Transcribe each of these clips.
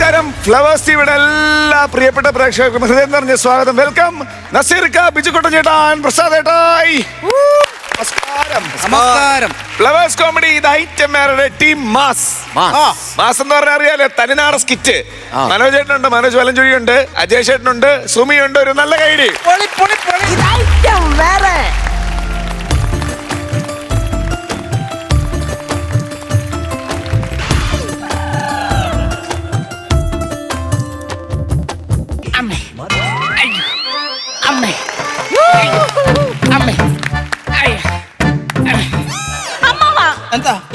നമസ്കാരം. ഫ്ലവേഴ്സ് ടിവിയുടെ എല്ലാ പ്രിയപ്പെട്ട പ്രേക്ഷകർക്കും ഹൃദയം നിറഞ്ഞ സ്വാഗതം. വെൽക്കം നസീർക്ക, ബിജുക്കുട്ടൻ ചേട്ടാൻ, പ്രസാദ് ഏട്ടായി. നമസ്കാരം. ഫ്ലവേഴ്സ് കോമഡി ഇത് ഐറ്റംമാരുടെ ടീം മാസ്. മാസ് എന്ന് പറഞ്ഞാൽ അറിയാലോ, തനിനാട സ്കിറ്റ്. മനോജ് ചേട്ടനുണ്ട്, മനോജ് വലഞ്ചുഴിയുണ്ട്, അജയ് ചേട്ടനുണ്ട്, സുമിയുണ്ട്. ഒരു നല്ല കൈഡി.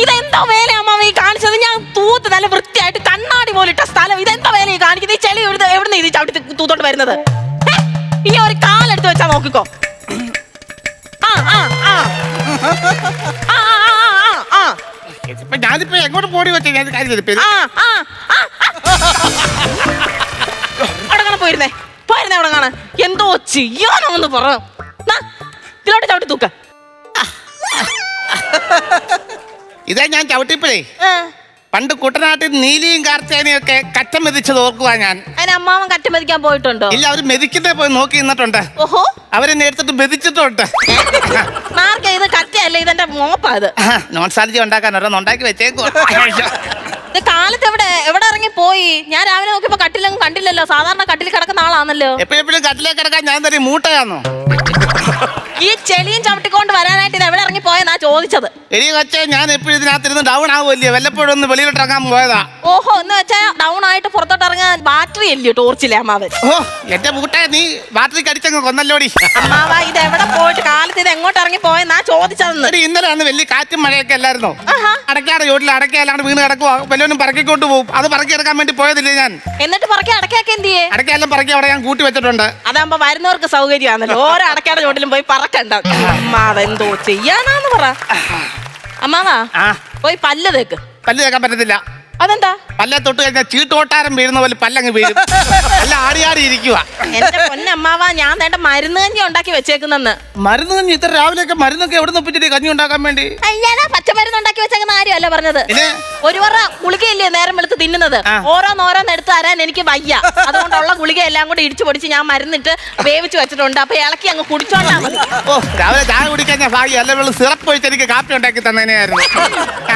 ഇതെന്താ വേല അമ്മാവ ഈ കാണിച്ചത്? ഞാൻ തൂത്ത് നല്ല വൃത്തിയായിട്ട് കണ്ണാടി പോലിട്ട സ്ഥലം. ഇതെന്താ വേല ഈ കാണിക്കുന്നത്? ഈ ചെളി എവിടുന്ന് ഇത് ചവിട്ടി തൂത്തോട്ട് വരുന്നത്? ഈ ഒരു കാലെടുത്ത് വെച്ചാ നോക്കിക്കോ. ഞാനിപ്പോ എങ്ങോട്ട് പോടി വെച്ചാ അവിടെ കാണാൻ പോയിരുന്നേ അവിടെ കാണാൻ എന്തോ ചെയ്യാനോന്ന് പറ. ഇതിലോട്ട് ചവിട്ടി തൂക്ക. ഇതാ ഞാൻ ചവിട്ടിപ്പോഴേ പണ്ട് കുട്ടനാട്ടിൽ നീലിയും കാർത്തേനെയും ഒക്കെ കറ്റ മെതിച്ചത് ഓർക്കുവാ ഞാൻ. അതിന് അമ്മാവൻ കറ്റ മെതിക്കാൻ പോയിട്ടുണ്ടോ? ഇല്ല, അവര് മെതിക്കുന്നേ പോയി നോക്കി നിന്നിട്ടുണ്ട്. ഓഹോ, അവരെന്നെ എടുത്തിട്ട് മെതിച്ചിട്ടുണ്ട്. മാർക്ക ഇത് കറ്റയല്ല, ഇതെന്റെ മോപ്പാ. ഇത് നോൺസാലജി ഉണ്ടാക്കാൻ ഓരോന്ന് ഉണ്ടാക്കി വെച്ചേക്കോ. കാലത്ത് എവിടെ ഇറങ്ങി പോയി? ഞാൻ രാവിലെ നോക്കിയപ്പോ കട്ടിലൊന്നും കണ്ടില്ലല്ലോ. സാധാരണ കട്ടിൽ കിടക്കുന്ന ആളാണല്ലോ. എപ്പോഴും കട്ടിലേക്ക് കിടക്കാൻ ഞാൻ തരും മൂട്ടയാണോ? ഈ ചെളിയും ചവിട്ടിക്കൊണ്ട് വരാനായിട്ട് ഇത് എവിടെ ഇറങ്ങി പോയെന്നാ ചോദിച്ചത്. എലി കൊച്ചേ, ഞാൻ എപ്പോഴും ഇതിനകത്തിരുന്ന് ഡൗൺ ആവുമല്ലേ, വല്ലപ്പോഴും ഒന്ന് വെളിയിലോട്ട് ഇറങ്ങാൻ പോയതാ. ഓഹോ, എന്ന് വെച്ചാ ഡൗൺ ആയിട്ട് പുറത്തോട്ട് ഇറങ്ങാൻ ബാറ്ററി അല്ലയോ ടോർച്ചിലെ അമ്മാവൻ? ഓ എന്റെ മൂട്ട, നീ ബാറ്ററി കടിച്ചങ്ങ് കൊന്നല്ലോടി. അമ്മാവ ഇത് എവിടെ പോയിട്ട് കാലത്ത് ഇത് എങ്ങോട്ട് ഇറങ്ങി പോയെന്നാ ചോദിച്ചതെന്ന്. ഇന്നലെ അന്ന് വലിയ കാറ്റും മഴയൊക്കെ അല്ലായിരുന്നോ? അടയ്ക്കാടെ ചോട്ടിൽ അടയ്ക്കല്ലാണ്ട് വീണ് കിടക്കുവാ. വല്ലവനും പറക്കിക്കൊണ്ട് പോകും. അത് പറക്കി എടുക്കാൻ വേണ്ടി പോയതില്ലേ ഞാൻ. എന്നിട്ട് പറക്കി അടയ്ക്കൊക്കെ എന്ത് ചെയ്യേ? അടയ്ക്കെല്ലാം പറക്കി അവിടെ ഞാൻ കൂട്ടി വെച്ചിട്ടുണ്ട്. അതാകുമ്പോ വരുന്നവർക്ക് സൗകര്യമാണല്ലോ. ഓരോ അടയ്ക്കാടെ ചോട്ടിലും പോയി പറക്കണ്ട. അമ്മാവ എന്തോ ചെയ്യാനാന്ന് പറ. അമ്മാവാ പോയി പല്ല് തേക്ക്. പല്ല് തേക്കാൻ പറ്റത്തില്ല. അതെന്താ? പല്ലെ തൊട്ട് കഴിഞ്ഞാൽ ചീട്ടോട്ടാരം വീഴുന്ന പോലെ പല്ലങ്ങ് വീഴും. അല്ല ആടി ഇരിക്കുക. എന്റെ പൊന്നമ്മാവാ, ഞാൻ വേണ്ട മരുന്ന് കഞ്ഞി ഉണ്ടാക്കി വെച്ചേക്കുന്നെന്ന്. മരുന്ന് കഞ്ഞി? ഇത്ര രാവിലെയൊക്കെ മരുന്നൊക്കെ എവിടെ ഒപ്പിച്ചിട്ട് കഞ്ഞി ഉണ്ടാക്കാൻ വേണ്ടി? അയ്യാടാ, പച്ചമരുന്ന് ഉണ്ടാക്കി വെച്ചേക്കുന്ന കാര്യമല്ല പറഞ്ഞത്. ഒരു പറ ഗുളികയില്ലേ നേരം വെളുത്ത് തിന്നുന്നത്? ഓരോന്നോരോന്ന് എടുത്ത് തരാൻ എനിക്ക് വയ്യ. അതുകൊണ്ടുള്ള ഗുളിക എല്ലാം കൂടെ ഇടിച്ചു പൊടിച്ച് ഞാൻ മരുന്നിട്ട് വേവിച്ച് വെച്ചിട്ടുണ്ട്. അപ്പൊ ഇളക്കി അങ്ങ് കുടിച്ചോണ്ടാ മതി. ഓ, രാവിലെ ചായ കുടിക്കാൻ ഞാൻ ഭാഗ്യം. അല്ല സിറപ്പ് ഒഴിച്ച് എനിക്ക് കാപ്പി ഉണ്ടാക്കി തന്നേനെയായിരുന്നു.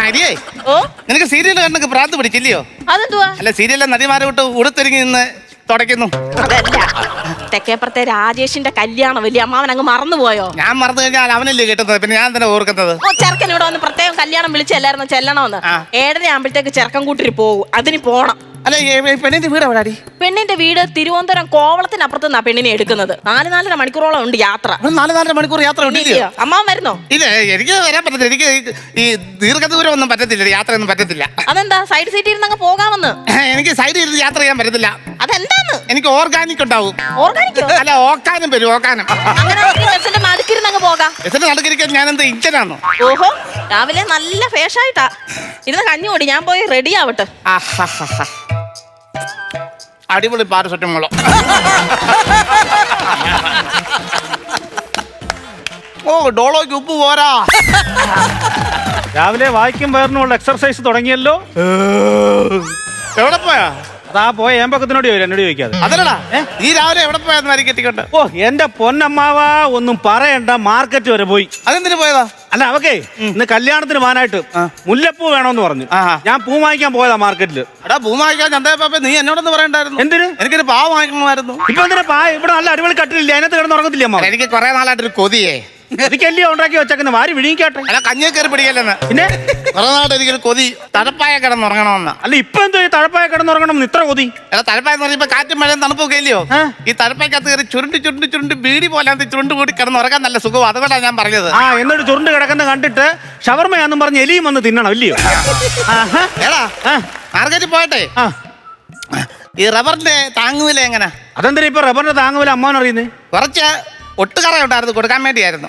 അരിയേ, ഓ നിനക്ക് സീരിയൽ കണ്ടൊക്കെ പ്രാന്ത് പിടിച്ചില്ലയോ? അതെന്തുവാ? അല്ല, സീരിയലിലെ നടിമാരെ വിട്ട് ഉടുത്തൊരുങ്ങി നിന്ന് തുടയ്ക്കുന്നു. അതല്ല, തെക്കേപ്പുറത്തെ രാജേഷിന്റെ കല്യാണം വലിയ അമ്മാവൻ അങ്ങ് മറന്നുപോയോ? ഞാൻ മറന്നു കഴിഞ്ഞാൽ അവനല്ലേ കിട്ടുന്നത്, പിന്നെ ഞാൻ തന്നെ ഓർക്കുന്നത്. ഓ, ചെറുക്കൻ ഇവിടെ വന്ന് പ്രത്യേകം കല്യാണം വിളിച്ചല്ലായിരുന്നു ചെല്ലണമെന്ന്. 7:30 ആകുമ്പോഴത്തേക്ക് ചെറുക്കൻ കൂട്ടിരി പോകും. അതിന് പോണം. അല്ല, പെണ്ണിന്റെ വീട് എവിടാടി? പെണ്ണിന്റെ വീട് തിരുവനന്തപുരം കോവളത്തിനപ്പുറത്ത് നിന്നാ പെണ്ണിനെ എടുക്കുന്നത്. 4-4.5 മണിക്കൂറോളം ഉണ്ട് യാത്ര. 4-4 മണിക്കൂർ യാത്ര ഉണ്ടല്ലോ. അമ്മാവൻ വരുന്നോ? ഇല്ല, എനിക്ക് വരാൻ പറ്റത്തില്ല. എനിക്ക് ഈ ദീർഘദൂരം ഒന്നും പറ്റത്തില്ല, യാത്രയൊന്നും പറ്റത്തില്ല. അതെന്താ? സൈഡ് സീറ്റിൽ ഇരുന്ന് അങ്ങ് പോകാമെന്ന്. എനിക്ക് സൈഡിൽ ഇരുന്ന് യാത്ര ചെയ്യാൻ പറ്റത്തില്ല. അതെന്താന്ന്? എനിക്ക് ഓർഗാനിക് ഉണ്ടാവും. ഓർഗാനിക്കോ? അല്ല, ഓക്കാനും വരും. ഓക്കാനും അങ്ങനെ ബസ്സിന്റെ നടുക്കിരുന്ന് അങ്ങ് പോകാം. ബസ്സിന്റെ നടുക്കിരിക്കാൻ ഞാൻ എന്താ ഇഞ്ചനാണോ? ഓഹോ, രാവിലെ നല്ല ഫേഷായിട്ടാ ഇരുന്ന് കഞ്ഞി കൂടി. ഞാൻ പോയി റെഡി ആവട്ടെ. അടിപൊളി പാരസെറ്റമോളോ. ഓ, ഡോളോയ്ക്ക് ഉപ്പ് പോരാ. രാവിലെ വായിക്കും വയറിനുള്ള എക്സർസൈസ് തുടങ്ങിയല്ലോ. എവിടെ പോയാ? അതാ പോയ ഏമ്പക്കത്തിനോട് എന്നോട് ചോദിക്കാതെ. അതല്ലടാ, ഈ രാവിലെ എവിടെ പോയാന്ന് വരി കെട്ടിക്കൊണ്ട്. ഓ, എന്റെ പൊന്നമ്മാവ ഒന്നും പറയണ്ട, മാർക്കറ്റ് വരെ പോയി. അതെന്തിനു പോയതാ? അല്ല, അവക്കേ ഇന്ന് കല്യാണത്തിന് പോകാനായിട്ട് മുല്ലപ്പൂ വേണോന്ന് പറഞ്ഞു. ഞാൻ പൂ വാങ്ങിക്കാൻ പോയതാ മാർക്കറ്റില്. എടാ, പൂ വാങ്ങിക്കാൻ ചന്തയപ്പാപ്പ നീ എന്നോടൊന്ന് പറയണ്ടായിരുന്നു. എന്തിന്? എനിക്കൊരു പാവ വാങ്ങിക്കണമായിരുന്നു. ഇപ്പൊ എന്തിനാ ഇവിടെ നല്ല അടിപൊളി കട്ടിലില്ല, അതിനകത്ത് കിടന്ന് ഉറങ്ങത്തില്ല അമ്മ. എനിക്ക് കുറെ നാളായിട്ടൊരു കൊതിയേ. എനിക്കല്ലയോ ഉണ്ടാക്കി വെച്ചേക്കുന്ന വാരി വിഴുങ്ങിക്കാട്ടെ. അല്ല, കഞ്ഞി കയറി പിടിക്കല്ലെന്ന്. പിന്നെ കുറെ നാളായിട്ട് എനിക്കൊരു കൊതി, തഴപ്പായ കിടന്നുറങ്ങണമെന്ന. അല്ല, ഇപ്പൊ എന്തോ ഈ തഴപ്പായ കിടന്നുറങ്ങണം ഇത്ര കൊതി? അല്ല, തഴപ്പായെന്ന് പറഞ്ഞപ്പോ കാറ്റും മഴയും തണുപ്പൊക്കെ ഇല്ലയോ? ഈ തഴപ്പായ്ക്കകത്ത് കയറി ചുരുണ്ട് ബീഡി പോലെ ചുരുണ്ട് കൂടി കിടന്നുറങ്ങാൻ നല്ല സുഖം. അതുകൊണ്ടാണ് ഞാൻ പറഞ്ഞത്. എന്നിട്ട് ചുരുണ്ട് കിടക്കുന്ന കണ്ടിട്ട് ഷവർമയാന്നും പറഞ്ഞ് എലിയും വന്ന് തിന്നണം, ഇല്ലയോ? ഏടാ, മാർക്കറ്റിൽ പോയട്ടെ ഈ റബ്ബറിന്റെ താങ്ങുവില എങ്ങനെ? അതെന്തിനാ ഇപ്പൊ റബ്ബറിന്റെ താങ്ങുവില അമ്മാവൻ അറിയുന്നേ? കുറച്ച് ഒട്ടുകറ ഉണ്ടായിരുന്നു, കൊടുക്കാൻ വേണ്ടിയായിരുന്നു.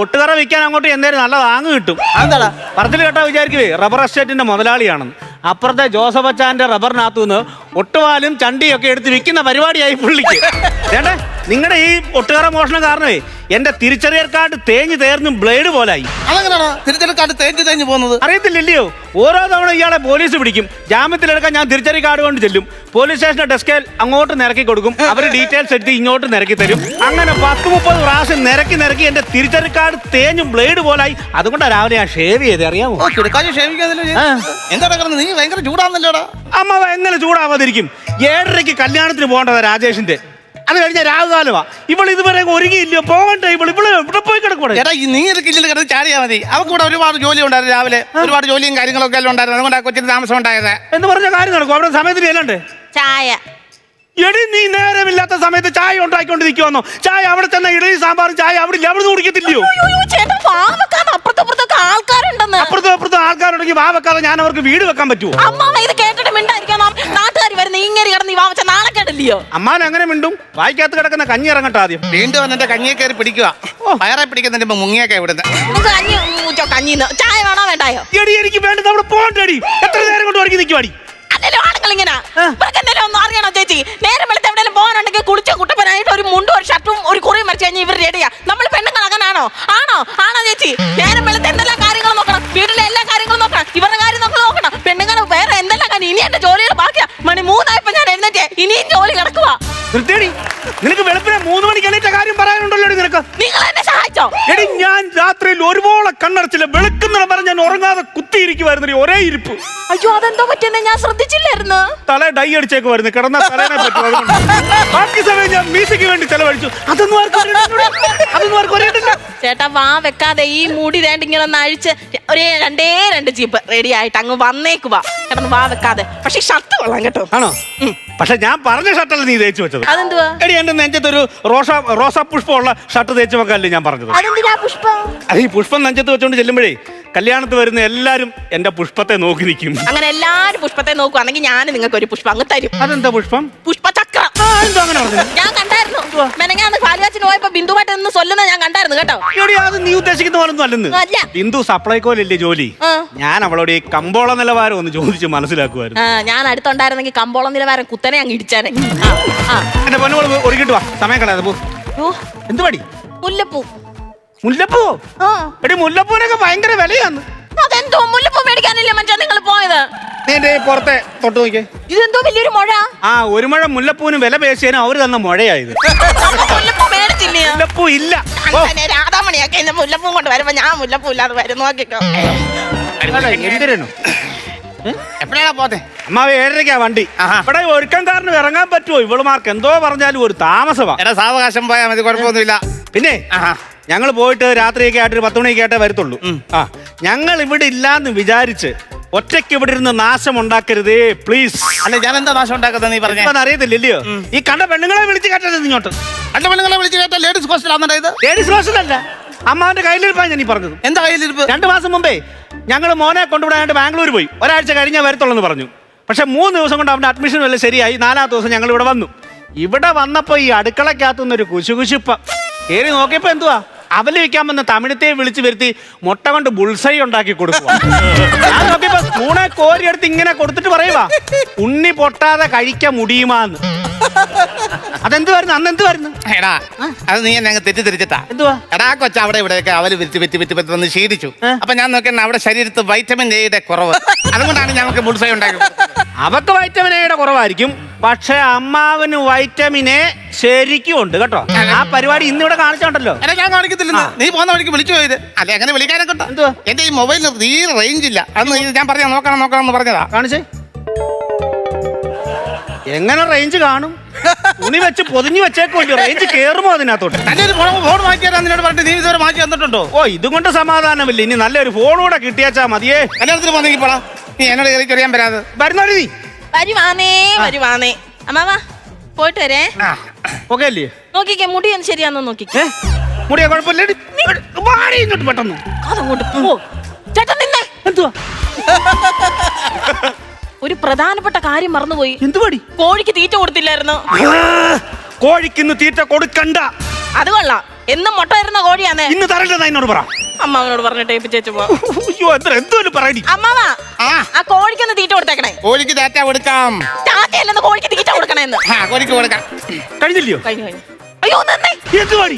ഒട്ടുകറ വിൽക്കാൻ അങ്ങോട്ട് എന്തായാലും നല്ല താങ്ങ് കിട്ടും. അതെന്താ പറച്ചിൽ കേട്ടാ വിചാരിക്കുവേ റബ്ബർ എസ്റ്റേറ്റിന്റെ മുതലാളിയാണെന്ന്. അപ്പുറത്തെ ജോസഫ് അച്ചാന്റെ റബ്ബറിനകത്തു നിന്ന് ഒട്ടുപാലും ചണ്ടിയൊക്കെ എടുത്ത് വിൽക്കുന്ന പരിപാടിയായി പുള്ളിക്ക്. നിങ്ങളുടെ ഈ ഒട്ടുകാര മോഷണം കാരണമേ എന്റെ തിരിച്ചറിയൽ കാർഡ് തേഞ്ഞു തേർന്നും ബ്ലേഡ് പോലായി. അതെങ്ങനെയാണോ തിരിച്ചറിയൽ കാർഡ് തേഞ്ഞു പോകുന്നത്? അറിയത്തില്ലല്ലയോ, ഓരോ തവണ ഇയാളെ പോലീസ് പിടിക്കും. ജാമ്യത്തിലെടുക്കാൻ ഞാൻ തിരിച്ചറിയൽ കാർഡ് കൊണ്ട് ചെല്ലും. പോലീസ് സ്റ്റേഷന്റെ ഡെസ്കിൽ അങ്ങോട്ട് നിരക്കി കൊടുക്കും. അവര് ഡീറ്റെയിൽസ് എടുത്ത് ഇങ്ങോട്ട് നിരക്കി തരും. അങ്ങനെ 10-30 പ്രാവശ്യം നിരക്കി എന്റെ തിരിച്ചറിയൽ കാർഡ് തേഞ്ഞും ബ്ലേഡ് പോലായി. അതുകൊണ്ടാണ് രാവിലെ ഞാൻ ഷേവ് ചെയ്ത്, അറിയാമോ? എന്താ നീ ഭയങ്കര ചൂടാന്നല്ലോടാ. അമ്മ എങ്ങനെ ചൂടാവാതിരിക്കും? 7:30 കല്യാണത്തിന് പോകേണ്ടതാ രാജേഷിന്റെ. അത് കഴിഞ്ഞ രാഹുകാലമാ. ഇവൾ ഇതുവരെ ഒരുങ്ങിയില്ലോ, പോകണ്ടേ? ഇവിടെ പോയി കിടക്കൂടെ? എടാ നീ കിച്ചണിൽ കിടന്ന് ചാടിയാ മതി. അവർക്ക് ഇവിടെ ഒരുപാട് ജോലി ഉണ്ടായിരുന്നു. രാവിലെ ഒരുപാട് ജോലിയും കാര്യങ്ങളൊക്കെ എല്ലാം ഉണ്ടായിരുന്നു. അതുകൊണ്ട് ആ കൊച്ചിന് താമസം ഉണ്ടായത് എന്ന് പറഞ്ഞ കാര്യം നടക്കും. അവിടെ സമയത്തിന് ചെല്ലണ്ടേ? ചായ എടി, നീ നേരമില്ലാത്ത സമയത്ത് ചായ ഉണ്ടാക്കിക്കൊണ്ടിരിക്കുവാന്നോ? ചായ അവിടെ തന്നെ ഇഡലി സാമ്പാറും ചായ അവിടെ ഇല്ല, അവിടെ കുടിക്കത്തില്ലയോ? അപ്പുറത്തും ആൾക്കാരുണ്ടെന്ന്. അപ്പുറത്തും ആൾക്കാരുണ്ടെങ്കിൽ വാ വെക്കാതെ ഞാൻ അവർക്ക് വീട് വെക്കാൻ പറ്റുമോ? അമ്മാവ ഇത് കേട്ടിട്ട് മിണ്ടായിരിക്കാം. നാട്ടുകാർ വരുന്ന ഇങ്ങനെ കിടന്ന് ഈ വാവച്ച നാളെ കേട്ടില്ലയോ? അമ്മാൻ എങ്ങനെ മിണ്ടും? വായിക്കകത്ത് കിടക്കുന്ന കഞ്ഞി ഇറങ്ങട്ടെ ആദ്യം. വീണ്ടും എന്റെ കഞ്ഞിയെ കയറി പിടിക്കുക. വയറെ പിടിക്കുന്നതിന്റെ മുങ്ങിയൊക്കെ ഇവിടുന്ന്. കഞ്ഞിന്ന് ചായ വേണോ വേണ്ടായോ? എടി, എനിക്ക് വേണ്ടത് അവിടെ പോകണ്ടടി. എത്ര നേരം കൊണ്ട് ഒരുക്കി നിൽക്കുവാടി? അല്ലല്ലോ ആണുങ്ങൾ ഇങ്ങനെ. ഇവർക്കെന്തെങ്കിലും ഒന്നും അറിയണോ ചേച്ചി? നേരം വെളുത്ത് എവിടെയെങ്കിലും പോകാനുണ്ടെങ്കിൽ കുളിച്ച കുട്ടപ്പനായിട്ട് ഒരു മുണ്ടും ഒരു ഷർട്ടും ഒരു കുറിയും മറിച്ച് കഴിഞ്ഞാൽ ഇവർ റെഡിയാ. നമ്മൾ പെണ്ണുങ്ങൾ അങ്ങനാണോ? ആണോ ചേച്ചി? നേരം വെളുത്ത് എന്തെല്ലാം കാര്യങ്ങൾ നോക്കണം, വീട്ടിലെ എല്ലാ കാര്യങ്ങളും നോക്കണം, ഇവരുടെ കാര്യം നോക്കണം. പെണ്ണുങ്ങൾ വേറെ എന്തെല്ലാം കാര്യം. ഇനി എന്റെ ജോലികൾ ബാക്കിയാ. മണി 3 ഞാൻ എഴുന്നേറ്റേ, ഇനിയും ജോലി കിടക്കുവാ. നിനക്ക് വെളുപ്പിനെ 3 മണിക്ക് എണീറ്റ കാര്യം പറയാനുണ്ടല്ലോ നിനക്ക്. നിങ്ങൾ എന്നെ സഹായിച്ചോ? എടി, ഞാൻ രാത്രിയിൽ ഒരുപോലെ കണ്ണടച്ചില്ല. വെളുക്കുന്നിടം വരെ ഞാൻ ഉറങ്ങാതെ കുത്തിയിരിക്കുവായിരുന്നു, ഒരേ ഇരിപ്പ്. അയ്യോ, അതെന്തോ പറ്റിയെന്ന് ഞാൻ ശ്രദ്ധിച്ചില്ലായിരുന്നു. തല ഡൈ അടിച്ചേക്ക് വരുന്നു, കിടന്ന തലേനെ പറ്റും. ബാക്കി സമയം ഞാൻ മ്യൂസിക്ക് വേണ്ടി ചെലവഴിച്ചു. അതൊന്നും ആർക്കും അറിയത്തില്ല. ചേട്ടാ, വാ വെക്കാതെ ഈ മുടി വേണ്ട ഇങ്ങനെ ഒന്ന് അഴിച്ച് ഒരു 2 ജീപ്പ് റെഡി ആയിട്ട് അങ്ങ് വന്നേക്കുവാ. കിടന്ന് വാ വെക്കാതെ. പക്ഷെ ഷർട്ട് കൊള്ളാം കേട്ടോ. ആണോ? പക്ഷെ ഞാൻ പറഞ്ഞ ഷർട്ടല്ല നീ തേച്ച് വെച്ചത്. അതെന്തുവാ? എടി, എന്റെ നെഞ്ചത്തൊരു റോസാ പുഷ്പമുള്ള ഷർട്ട് തേച്ച് വെക്കാല്ലേ ഞാൻ പറഞ്ഞത്. അതെന്തിനാ പുഷ്പം? അത് ഈ പുഷ്പം നെഞ്ചത്ത് വെച്ചോണ്ട് ചെല്ലുമ്പോഴേ കല്യാണത്ത് വരുന്ന എല്ലാരും എന്റെ പുഷ്പത്തെ നോക്കി നിൽക്കും. അങ്ങനെ എല്ലാരും പുഷ്പത്തെ നോക്കുവാണെങ്കിൽ ഞാൻ നിങ്ങൾക്ക് ഒരു പുഷ്പം അങ്ങ് തരും. അതെന്താ പുഷ്പം? പുഷ്പചക്രം. ഞാൻ കണ്ടായിരുന്നു. മെനങ്ങാന്ന് പാലുകാച്ചിന് പോയപ്പോ ബിന്ദുവായിട്ട് നിന്ന് ചൊല്ലുന്നത് ഞാൻ കണ്ടായിരുന്നു കേട്ടോ. അത് നീ ഉദ്ദേശിക്കുന്ന പോലൊന്നും അല്ലെന്ന്. ബിന്ദു സപ്ലൈകോലല്ലേ ജോലി. ഞാൻ അവളോട് ഈ കമ്പോള നിലവാരം ഒന്ന് ചോദിച്ച് മനസ്സിലാക്കുമായിരുന്നു. ഞാൻ അടുത്തുണ്ടായിരുന്നെങ്കിൽ കമ്പോള നിലവാരം കുത്തനെ അങ്ങ് ഇടിച്ചാനെ. എന്റെ പൊന്നുകൾ ഒരുക്കിട്ട് വാ, സമയം കളയാതെ പോ. എന്ത് പടി? മുല്ലപ്പൂ. മുല്ലപ്പൂ? എടി, മുല്ലപ്പൂനൊക്കെ ഭയങ്കര വിലയാന്ന്. അതെന്തോ മുല്ലപ്പൂ മേടിക്കാനില്ലേ മച്ചാ നിങ്ങൾ പോയത്? നീ എന്റെ പുറത്തെ തൊട്ട് നോക്കിയേ. ഇതെന്തോ വലിയൊരു മുഴ. ഒരു മുഴ മുല്ലപ്പൂന് വില പേശിയാലും അവര് തന്ന മുഴയായത്. മുല്ലപ്പൂ മേടിച്ചില്ലേ? മുല്ലപ്പൂ ഇല്ല. രാധാമണിയൊക്കെ ഇന്ന് മുല്ലപ്പൂ കൊണ്ട് വരുമ്പോ ഞാൻ മുല്ലപ്പൂ ഇല്ലാതെ വരും. നോക്കിക്കോ. എന്തിനു എപ്പോഴാണ് പോത്തെ? അമ്മാവ് 7:30 വണ്ടി. ഇവിടെ ഒരുക്കംകാരന് ഇറങ്ങാൻ പറ്റുമോ? ഇവളുമാർക്ക് എന്തോ പറഞ്ഞാലും ഒരു താമസമാ. എടാ, സാവകാശം പോയാൽ മതി, കുഴപ്പമൊന്നുമില്ല. പിന്നെ ഞങ്ങൾ പോയിട്ട് രാത്രിയൊക്കെ ആയിട്ട് 10 മണിയൊക്കെ ആയിട്ടേ വരത്തുള്ളൂ. ഞങ്ങൾ ഇവിടെ ഇല്ലാന്ന് വിചാരിച്ച് ഒറ്റയ്ക്ക് ഇവിടെ ഇരുന്ന് നാശം ഉണ്ടാക്കരുതേ പ്ലീസ്. അല്ല, ഞാൻ എന്താ നാശം ഉണ്ടാക്കുന്നത് നീ പറഞ്ഞ? അറിയത്തില്ലല്ലയോ? ഈ കണ്ട പെണ്ണുങ്ങളെ വിളിച്ച് കേട്ടത് ഇങ്ങോട്ട്. കണ്ട പെണ്ണുങ്ങളെ വിളിച്ച് കേട്ട ലേഡീസ് ഹോസ്റ്റലാണോ ഇത്? ലേഡീസ് ഹോസ്റ്റലല്ല, അമ്മാവന്റെ കയ്യിലിരിപ്പാണ് ഞാൻ ഈ പറഞ്ഞത്. എന്താ കയ്യിലിരിപ്പ്? 2 മാസം മുമ്പേ ഞങ്ങൾ മോനെ കൊണ്ടുവിടാനായിട്ട് ബാംഗ്ലൂർ പോയി. ഒരാഴ്ച കഴിഞ്ഞാൽ വരത്തുള്ളൂ പറഞ്ഞു. പക്ഷെ 3 ദിവസം കൊണ്ട് അവന്റെ അഡ്മിഷൻ വല്ല ശരിയായി. 4ാമത്തെ ദിവസം ഞങ്ങൾ ഇവിടെ വന്നു. ഇവിടെ വന്നപ്പോ ഈ അടുക്കളക്കകത്തുനിന്നൊരു കുശുകുശുപ്പ കേറി നോക്കിയപ്പോ എന്തുവാ, അവല് വെക്കാമെന്ന് തമിഴത്തെ വിളിച്ചു വരുത്തി മുട്ട കൊണ്ട് ബുൾസൈ ഉണ്ടാക്കി കൊടുക്കുക. ഞാൻ നോക്കിയപ്പോ സ്പൂണെ കോരിയെടുത്ത് ഇങ്ങനെ കൊടുത്തിട്ട് പറയുവാ, ഉണ്ണി പൊട്ടാതെ കഴിക്കാൻ മുടിയുമാന്ന്. അതെന്തുവായിരുന്നു? അന്ന് എന്തുവായിരുന്നു? എടാ, അത് നീ എന്നെ തെറ്റിദ്ധരിച്ചിട്ടാ. എന്തുവാ? എടാ, കൊച്ച അവിടെ ഇവിടെയൊക്കെ അവല് വിറ്റ് വന്ന് ക്ഷീണിച്ചു. അപ്പൊ ഞാൻ നോക്കിയാൽ അവിടെ ശരീരത്ത് വൈറ്റമിൻ എയുടെ കുറവ്. അതുകൊണ്ടാണ് ഞങ്ങൾക്ക് ബുൾസൈ ഉണ്ടാക്കി. അവക്ക് വൈറ്റമിൻ എയുടെ കുറവായിരിക്കും, പക്ഷെ അമ്മാവന് വൈറ്റമിൻ എ ശരിക്കും ഉണ്ട് കേട്ടോ. ആ പരിപാടി ഇന്നിവിടെ കാണിച്ചോണ്ടല്ലോ. എടാ, ഞാൻ കാണിക്കത്തില്ല. നീ പോകുന്ന വഴിക്ക് വിളിച്ചു പോയത് അല്ലെ? അങ്ങനെ വിളിക്കാനൊക്കെ എന്തുവാ? എന്റെ ഈ മൊബൈലിന് തീരെ റേഞ്ച് ഇല്ല. അന്ന് ഞാൻ പറഞ്ഞാ നോക്കണം എന്ന് പറഞ്ഞതാ. കാണിച്ചേ. എങ്ങനെ റേഞ്ച് കാണും? തുണി വെച്ച് പൊതിഞ്ഞു വെച്ചേക്കോ, റേഞ്ച് കേറുമോ അതിനകത്തോട്ട്? നല്ലൊരു ഫോൺ മാറ്റിയാ നിന്നോട് പറഞ്ഞിട്ട് നീ ഇതുവരെ മാറ്റി തന്നിട്ടുണ്ടോ? ഇതും കൊണ്ട് സമാധാനമില്ല. ഇനി നല്ലൊരു ഫോൺ കൂടെ കിട്ടിയാച്ചാ മതിയേ. കല്യാണത്തിന് പോന്നെങ്കിൽ പോടാ. നീ എന്നോട് കയറി ചൊറിയാൻ വരാതെ. വരുന്നോടി നീ. വരുവാനേ അമ്മാവാ, പോയിട്ട് വരേ. ഓക്കെ അല്ലേ? നോക്കിക്കേ, മുടി ഒന്ന് ശരിയാന്നോ നോക്കിക്കേ. മുടിയാ കുഴപ്പമില്ല. ഇങ്ങോട്ട് പെട്ടെന്ന് അതങ്ങോട്ട് പോ. ചേട്ടാ നിന്നെ. എന്തുവാ? ഒരു പ്രധാനപ്പെട്ട കാര്യം മറന്നുപോയി. എന്തുവാടി? കോഴിക്ക് തീറ്റ കൊടുത്തില്ലായിരുന്നു. കോഴിക്കിന്ന് തീറ്റ കൊടുക്കണ്ട. അത് കൊള്ളാം. എന്നും മുട്ട തരുന്ന കോഴിയാന്നേ. ഇന്ന് തരണ്ടെന്ന് എന്നോട് പറ. അമ്മാവനോട് പറഞ്ഞിട്ട് ഏൽപ്പിച്ചേച്ചു പോ. അയ്യോ, എന്തോലും പറയടി. അമ്മാവാ, ആ കോഴിക്കൊന്ന് തീറ്റ കൊടുത്തേക്കണേ. കോഴിക്ക് തീറ്റ കൊടുക്കാം. ചാറ്റയല്ലെന്ന് കോഴിക്ക് തീറ്റ കൊടുക്കണേന്ന്. കോഴിക്ക് കൊടുക്കാം. കഴിഞ്ഞില്ലയോ? കഴിഞ്ഞു. അയ്യോ നന്നേ എന്ത് പണി?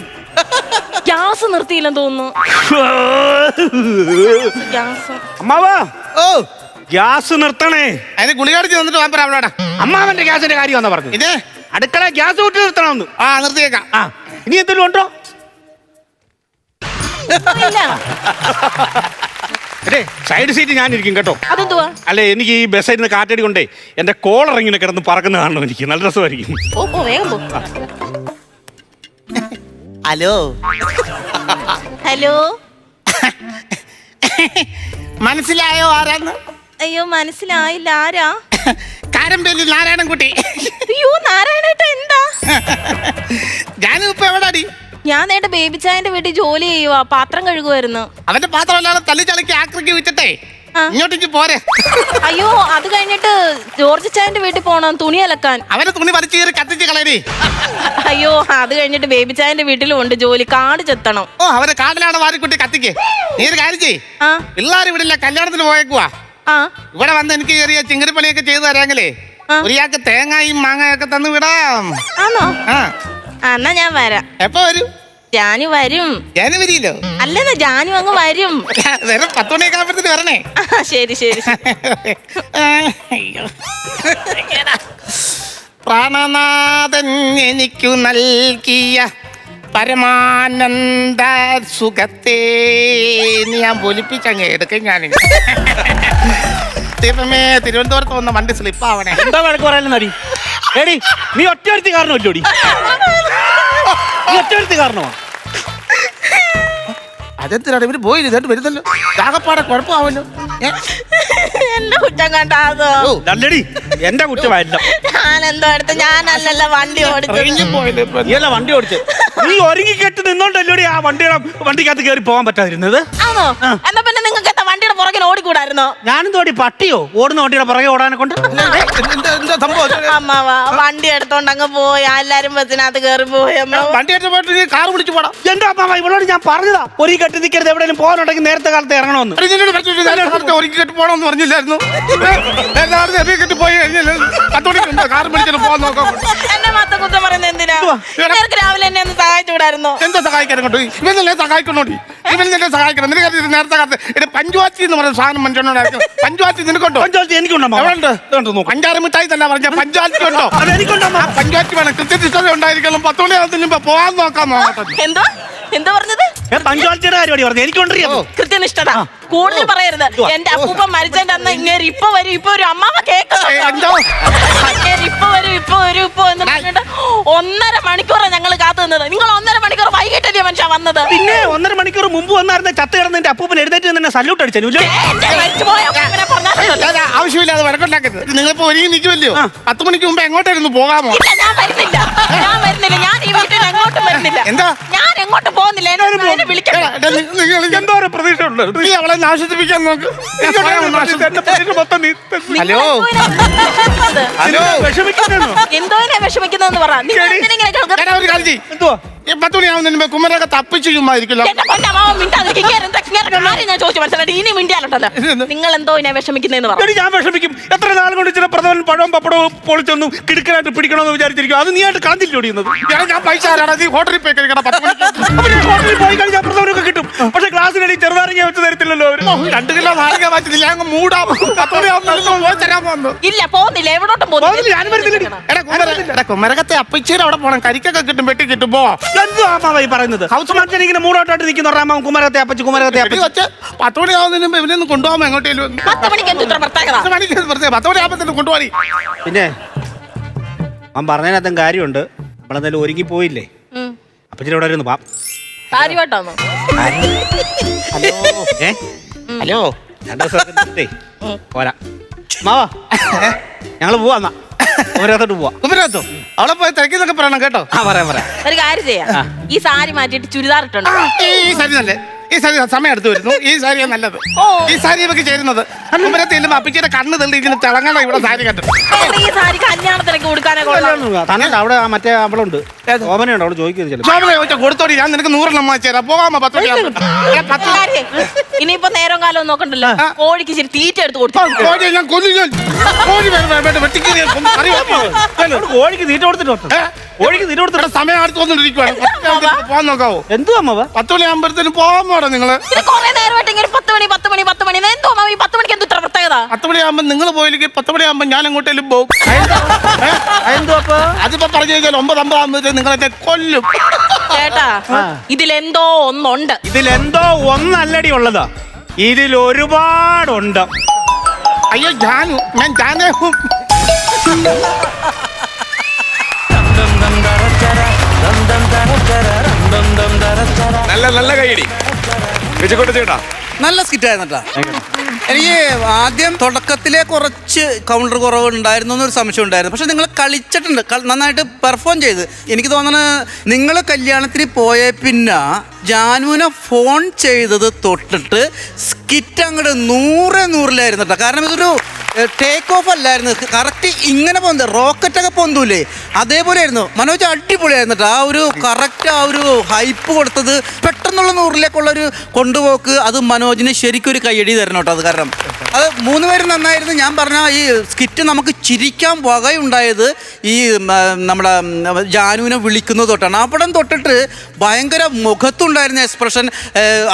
ഗ്യാസ് നിർത്തിയില്ലെന്ന് തോന്നുന്നു. ഗ്യാസ് അമ്മാവാ ഓ ഗ്യാസ് നിർത്തണേ. അതിന് ഗുളികടിച്ച് വന്നിട്ട് വാൻ അവളോടാ. അമ്മാവന്റെ ഗ്യാസിന്റെ കാര്യം പറഞ്ഞു. ഇത് അടുക്കള ഗ്യാസ് കൂട്ടി നിർത്തണമെന്ന്. ആ നിർത്തിയേക്കാം. ആ ഇനി എന്തെങ്കിലും ഉണ്ടോ? ഇല്ല. അതെ സൈഡ് സീറ്റ് ഞാനിരിക്കും കേട്ടോ. അതെന്തുവാ? അല്ലെ എനിക്ക് ഈ ബസ്സിൽ നിന്ന് കാറ്റടി കൊണ്ടേ എന്റെ കോളർ ഇങ്ങനെ കിടന്ന് പറക്കുന്ന കാണണം. എനിക്ക് നല്ല രസമായിരിക്കും. പോ വേഗം പോ. ഹലോ ഹലോ മനസ്സിലായോ ആരാന്ന്? അയ്യോ മനസ്സിലായില്ല. ആരാ? കാരമ്പേലി നാരായണൻകുട്ടി. അയ്യോ നാരായണേട്ട എന്താ? ഞാനും ഇപ്പൊ എവിടാടി? ഞാൻ നേട്ട ബേബി ചായന്റെ വീട്ടിൽ ജോലി ചെയ്യുവാ. പാത്രം കഴുകുമായിരുന്നു. അവന്റെ പാത്രം എല്ലാം തള്ളി ചളിക്ക് ആക്രിക്ക് വിറ്റിട്ടേ ആ. ഇങ്ങോട്ടേക്ക് പോരെ. അയ്യോ അത് കഴിഞ്ഞിട്ട് ജോർജ് ചായന്റെ വീട്ടിൽ പോണം തുണി അലക്കാൻ. അവന്റെ തുണി വലിച്ചു കയറി കത്തിച്ച് കളയടി. അയ്യോ അത് കഴിഞ്ഞിട്ട് ബേബി ചായന്റെ വീട്ടിലും ഉണ്ട് ജോലി. കാട് ചെത്തണം. ഓ അവന്റെ കാടിലാണ് വാരിക്കുട്ടി കത്തിക്ക്. നീ ഒരു കാര്യം ചെയ്യ്. ആ പിള്ളേർ ഇവിടെ ഇല്ല, കല്യാണത്തിന് പോയേക്കുവാ. ആ ഇവിടെ വന്ന് എനിക്ക് ചെറിയ ചിങ്ങരിപ്പണിയൊക്കെ ചെയ്തു തരാമെങ്കിലേ ആ. ഒരാൾക്ക് തേങ്ങയും മാങ്ങയൊക്കെ തന്നു വിടാം. ആണോ? ആ എന്നാ ഞാൻ വരാം. എപ്പോ വരും? ജാനു വരും. ജനുവരിയിലോ? അല്ലെന്നാ ജാനു അങ്ങ് വരും. വേറെ 10 മണിയൊക്കെ ആകുമ്പോഴത്തേക്ക് വരണേ. ആ, ശരി ശരി ശരി. അയ്യോ. പ്രാണനാഥൻ എനിക്കു നൽകിയ പരമാനന്ദ സുഖത്തെ ഞാൻ പൊലിപ്പിച്ചങ്ങ് എടുക്കും. ഞാൻ ദൈവമേ തിരുവനന്തപുരത്ത് വന്ന വണ്ടി സ്ലിപ്പാവണേ. എന്താ വഴക്ക് പറയാൻ നടി? എടി നീ ഒറ്റ കാരണമല്ലോടി. നീ ഒറ്റ കാരണമാ. അതെന്തിനാണ് ഇവര് പോയില്ല? ഇതായിട്ട് വരുന്നല്ലോ. രാഗപ്പാടെ കുഴപ്പമാവല്ലോ. എന്റെ കുറ്റം കണ്ടാതോ? നല്ലടി എന്റെ കുറ്റമായില്ല. ഞാൻ എന്തോ എടുത്ത് ഞാനല്ലല്ലോ വണ്ടി ഓടിച്ചത്. നീ അല്ല വണ്ടി ഓടിച്ചത്. നീ ഒരുങ്ങി കെട്ടി നിന്നോണ്ടല്ലോടി ആ വണ്ടിക്കകത്ത് കയറി പോകാൻ പറ്റാതിരുന്നത്. ആണോ? എന്നാ പിന്നെ നിങ്ങൾക്ക് എന്താ വണ്ടിയുടെ പുറകിൽ ഓടിക്കൂടായിരുന്നോ? ഞാനും തോടി പട്ടിയോ ഓടുന്ന വണ്ടിയുടെ പുറകെ ഓടാനെ കൊണ്ട്. അമ്മാവാ വണ്ടി എടുത്തോണ്ട് അങ്ങ് പോയി. എല്ലാരും ബസ്സിനകത്ത് കയറി പോയി. വണ്ടി എടുത്ത് പോയിട്ട് കാർ വിളിച്ചു പോടാം. എന്റെ അമ്മാവ ഇവളോട് ഞാൻ പറഞ്ഞതാ ഒരു കെട്ടി നിൽക്കരുത്, എവിടെയും പോകാനുണ്ടെങ്കിൽ നേരത്തെ കാലത്ത് ഇറങ്ങണമെന്ന്. ഒരുക്കി കെട്ടി പോകണമെന്ന് പറഞ്ഞില്ലായിരുന്നു? കെട്ടി പോയി കഴിഞ്ഞാൽ 10 മണിക്ക് കാർ വിളിച്ചിട്ട് പോകാൻ നോക്കാം. എന്നെ മാത്രം കുറ്റം പറയുന്നത് എന്തിനാ? നിനക്ക് രാവിലെ എന്നെ ഒന്ന് സഹായിച്ചുകൂടായിരുന്നോ? എന്താ സഹായിക്കാൻ കേട്ടോ? ഇവനല്ലേ സഹായിക്കണോടി? ഇവനല്ലേ സഹായിക്കണം? നിനക്ക് നേരത്തെ കാലത്ത് പഞ്ചുവാച്ചി എന്ന് പറയുന്ന സാധനം മനുഷ്യനോടായിരിക്കും. പഞ്ചുവാച്ചി നിനക്കുണ്ടോ? പഞ്ചായത്ത് എനിക്കുണ്ടോ? പഞ്ചാര മിഠായി തന്നെ പറഞ്ഞ പഞ്ചായത്തി ഉണ്ടോ? എനിക്കുണ്ടോ? പഞ്ചായത്തി വേണം. കൃത്യനിഷ്ഠത ഉണ്ടായിരിക്കണം. 10 മണിയാകുന്നതിന് പോകാൻ നോക്കാം. എന്തോ എന്താ പറഞ്ഞത്? പഞ്ചായത്തിന്റെ കാര്യം പറഞ്ഞു. എനിക്കുണ്ടോ കൃത്യനിഷ്ഠത കൂടുതൽ പറയരുത്. എന്റെ അപ്പൂപ്പ മരിച്ചതിന്റെ അന്ന് ഇങ്ങനെ ഇപ്പൊ വരും ഇപ്പൊ ഒരു അമ്മാവ കേൾക്കുന്നു. ഇപ്പൊ വരും ഇപ്പൊ വരും ഇപ്പൊ എന്ന് പറഞ്ഞിട്ട് 1.5 മണിക്കൂറാണ് ഞങ്ങൾ കാത്തു നിന്നത്. നിങ്ങൾ 1.5 മണിക്കൂർ വൈകിട്ടല്ലേ മനുഷ്യ വന്നത്? പിന്നെ 1.5 മണിക്കൂർ മുമ്പ് വന്നായിരുന്ന ചത്ത് കിടന്ന് എന്റെ അപ്പൂപ്പൻ എഴുന്നേറ്റ് തന്നെ സല്യൂട്ട് അടിച്ചു. ആവശ്യമില്ലാതെ വഴക്കുണ്ടാക്കരുത്. നിങ്ങളിപ്പോ ഒരുങ്ങി നിൽക്കുമല്ലോ. 10 മണിക്ക് മുമ്പ് എങ്ങോട്ടായിരുന്നു പോകാമോ? ഞാൻ വരുന്നില്ല. ഞാൻ ഈ വീട്ടിൽ എങ്ങോട്ടും വരുന്നില്ല. എന്താ? ഞാൻ എങ്ങോട്ടും പോകുന്നില്ല. എന്നെ വിളിക്കണം. എന്തോ ഒരു പ്രതീക്ഷ ഉണ്ട്. നീ അവളെ ആശ്വസിപ്പിക്കാൻ നോക്ക്. ഹലോ ഹലോ എന്തോനെ വിഷമിക്കുന്നതെന്ന് പറ. നിങ്ങൾ എന്തിനിങ്ങനെ കേൾക്കുന്നത്? ഒരു കാര്യം ചെയ്യ്. എന്തുവാ? 10 മണിയാവുന്നതിന് മുമ്പ് കുമരൊക്കെ തപ്പിച്ച് ചുമ്മായിരിക്കല്ലോ. എന്റെ പൊന്നമ്മാവൻ മിണ്ടാതിരിക്ക്. കാര്യം ഞാൻ ചോദിച്ചു മനസ്സിലായിട്ട് ഇനി മിണ്ടിയാലുണ്ടല്ലോ. നിങ്ങൾ എന്തോ ഇനെ വിഷമിക്കുന്നതെന്ന് പറ. ഞാൻ വിഷമിക്കും. എത്ര നാൾ കൊണ്ട് ചില പ്രഥമൻ പഴവും പപ്പടവും പൊളിച്ചൊന്നും കിടുക്കനായിട്ട് പിടിക്കണമെന്ന് വിചാരിച്ചിരിക്കും. അത് നീ ആയിട്ട് കളഞ്ഞില്ലോടിയുന്നത്. ഞാൻ പൈസ ആരാണ്? നീ ഹോട്ടലിൽ പോയി കഴിക്കണം. 10 മണിക്ക് ഹോട്ടലിൽ പോയി കഴിഞ്ഞാൽ പ്രഥമനൊക്കെ കിട്ടും. പക്ഷെ ക്ലാസ്സിനടി ചെറുനാരങ്ങ വെച്ച് തരത്തില്ലല്ലോ അവര്. 2 കിലോ നാരങ്ങ മാറ്റില്ല. അങ്ങ് മൂടാം. 10 മണിയാവുന്ന പോയി തരാൻ പോകുന്നു. ഇല്ല പോകുന്നില്ല. എവിടോട്ടും പോകുന്നില്ല. ഞാൻ വരുന്നില്ലടി. എടാ കുമരകത്തെ അപ്പച്ചേരി അവിടെ പോണം. കരിക്കൊക്കെ കിട്ടും, വെട്ടി കിട്ടും. പോവാ. എന്തോ അമ്മാവായി പറയുന്നത്? ഹൗസ് മാർക്കറ്റ് ഇങ്ങനെ മൂടോട്ടായിട്ട് നിൽക്കുന്ന അമ്മാവൻ കുമരകത്തെ അപ്പച്ച് കുമരകത്തെ അപ്പച്ച്. 10 മണിയാവുന്നതിന് മുമ്പ് ഇവനൊന്ന് കൊണ്ടുപോകാൻ എങ്ങോട്ടേലും. 10 മണിക്ക് എന്ത് ഇത്ര പ്രത്യേകത? 10 മണിക്ക് 10 മണിയാകുമ്പോ കൊണ്ടുപോയി. പിന്നെ അവൻ പറഞ്ഞതിനകത്തും കാര്യമുണ്ട്. നമ്മളെന്തായാലും ഒരുങ്ങി പോയില്ലേ? അപ്പച്ചിരി ഇവിടെ ഇരുന്ന് പാം. കാര്യമായിട്ടാണോ? ഹലോ 2 ദിവസം പോരാ മാവാ. ഞങ്ങള് പോവാ. കുമരകത്തോട്ട് പോവാ. കുമരകത്തോ? അവിടെ പോയി തിരക്കിന്നൊക്കെ പറയണം കേട്ടോ. പറയാം. ഒരു കാര്യം ചെയ്യാം. ഈ സാരി മാറ്റിയിട്ട് ചുരിദാർ ഇട്ടുണ്ട്. ഈ സാരി നല്ലേ? ഈ സാരി സമയം എടുത്തു വരുന്നു. ഈ സാരിയാണ് നല്ലത്. ഈ സാരി ഇവക്ക് ചേരുന്നത്. കുമരകത്ത് ചെല്ലുമ്പോ അപ്പിച്ചിയുടെ കണ്ണ് തള്ളി ഇങ്ങനെ തിളങ്ങണം. ഇവിടെ സാരി കണ്ടു. ഈ സാരി കല്യാണത്തിനൊക്കെ കൊടുക്കാനേ കൊള്ളാം. തന്നെ അവിടെ മറ്റേ അവളുണ്ട് ഓമനുണ്ട്. അവള് ചോദിക്കുന്നത് ശോഭന ചോദിച്ചാൽ കൊടുത്തോടി. ഞാൻ നിനക്ക് 100 എണ്ണം ചേരാം. പോകാമോ? 10 മണിയാകുമ്പോ. ഇനിയിപ്പോ നേരം കാലം നോക്കണ്ടല്ലോ. കോഴിക്ക് ശരി തീറ്റ എടുത്ത് കൊടുത്തു. കോഴി ഞാൻ കൊല്ലു. ഞാൻ കോഴി വെട്ടിക്ക് കോഴിക്ക് തീറ്റ കൊടുത്തിട്ട് കോഴിക്ക് തിരുവനന്തപുരത്ത് സമയം അടുത്ത് വന്നിരിക്കുവാണ്. പോകാൻ നോക്കാവോ? എന്തു അമ്മവ? 10 മണിയാകുമ്പോഴത്തേനും പോകാൻ പോടാ നിങ്ങള്. ഇത് കുറെ നേരമായിട്ട് ഇങ്ങനെ 10 മണി എന്തോ ഈ 10 മണിക്ക് എന്ത് ഇത്ര പ്രത്യേകത? 10 മണിയാകുമ്പോ നിങ്ങൾ പോയില്ലെങ്കിൽ 10 മണിയാകുമ്പോ ഞാൻ എങ്ങോട്ടേലും പോകും. എന്തോ അപ്പൊ? അതിപ്പോ പറഞ്ഞു കഴിഞ്ഞാൽ 9:50 ആകുമ്പോഴത്തേക്ക് നിങ്ങളെ കൊല്ലും. ചേട്ടാ ഇതിലെന്തോ ഒന്നുണ്ട്. ഇതിലെന്തോ ഒന്നല്ലടി ഉള്ളതാ, ഇതിൽ ഒരുപാടുണ്ട്. അയ്യോ ഞാൻ ജാനേഹും. നല്ല നല്ല കൈയടി വിജയക്കോട്ട ചേട്ടാ. നല്ല സ്കിറ്റായിരുന്നട്ടാ. എനിക്ക് ആദ്യം തുടക്കത്തിലെ കുറച്ച് കൗണ്ടർ കുറവ് ഉണ്ടായിരുന്നു എന്നൊരു സംശയം ഉണ്ടായിരുന്നു. പക്ഷെ നിങ്ങൾ കളിച്ചിട്ടുണ്ട്, നന്നായിട്ട് പെർഫോം ചെയ്ത്. എനിക്ക് തോന്നുന്നത് നിങ്ങൾ കല്യാണത്തിന് പോയ പിന്നെ ജാനുവിനെ ഫോൺ ചെയ്തത് തൊട്ടിട്ട് സ്കിറ്റ് അങ്ങോട്ട് 100-100 കേട്ടോ. കാരണം ഇതൊരു ടേക്ക് ഓഫ് അല്ലായിരുന്നു, കറക്റ്റ് ഇങ്ങനെ പോകുന്നത് റോക്കറ്റൊക്കെ പൊന്തൂലേ അതേപോലെ ആയിരുന്നു. മനോജ് അടിപൊളിയായിരുന്നു കേട്ടോ. ആ ഒരു കറക്റ്റ് ആ ഒരു ഹൈപ്പ് കൊടുത്തത്, പെട്ടെന്നുള്ള 100-ലേക്കുള്ളൊരു കൊണ്ടുപോക്ക്, അത് മനോജിന് ശരിക്കും ഒരു കയ്യടി തരണം കേട്ടോ. അത് കാരണം അത് 3 പേരും നന്നായിരുന്നു. ഞാൻ പറഞ്ഞ ഈ സ്കിറ്റ് നമുക്ക് ചിരിക്കാൻ വകയുണ്ടായത് ഈ നമ്മുടെ ജാനുവിനെ വിളിക്കുന്നത് തൊട്ടാണ്. അവിടെ തൊട്ടിട്ട് ഭയങ്കര മുഖത്തുണ്ടായിരുന്ന എക്സ്പ്രഷൻ,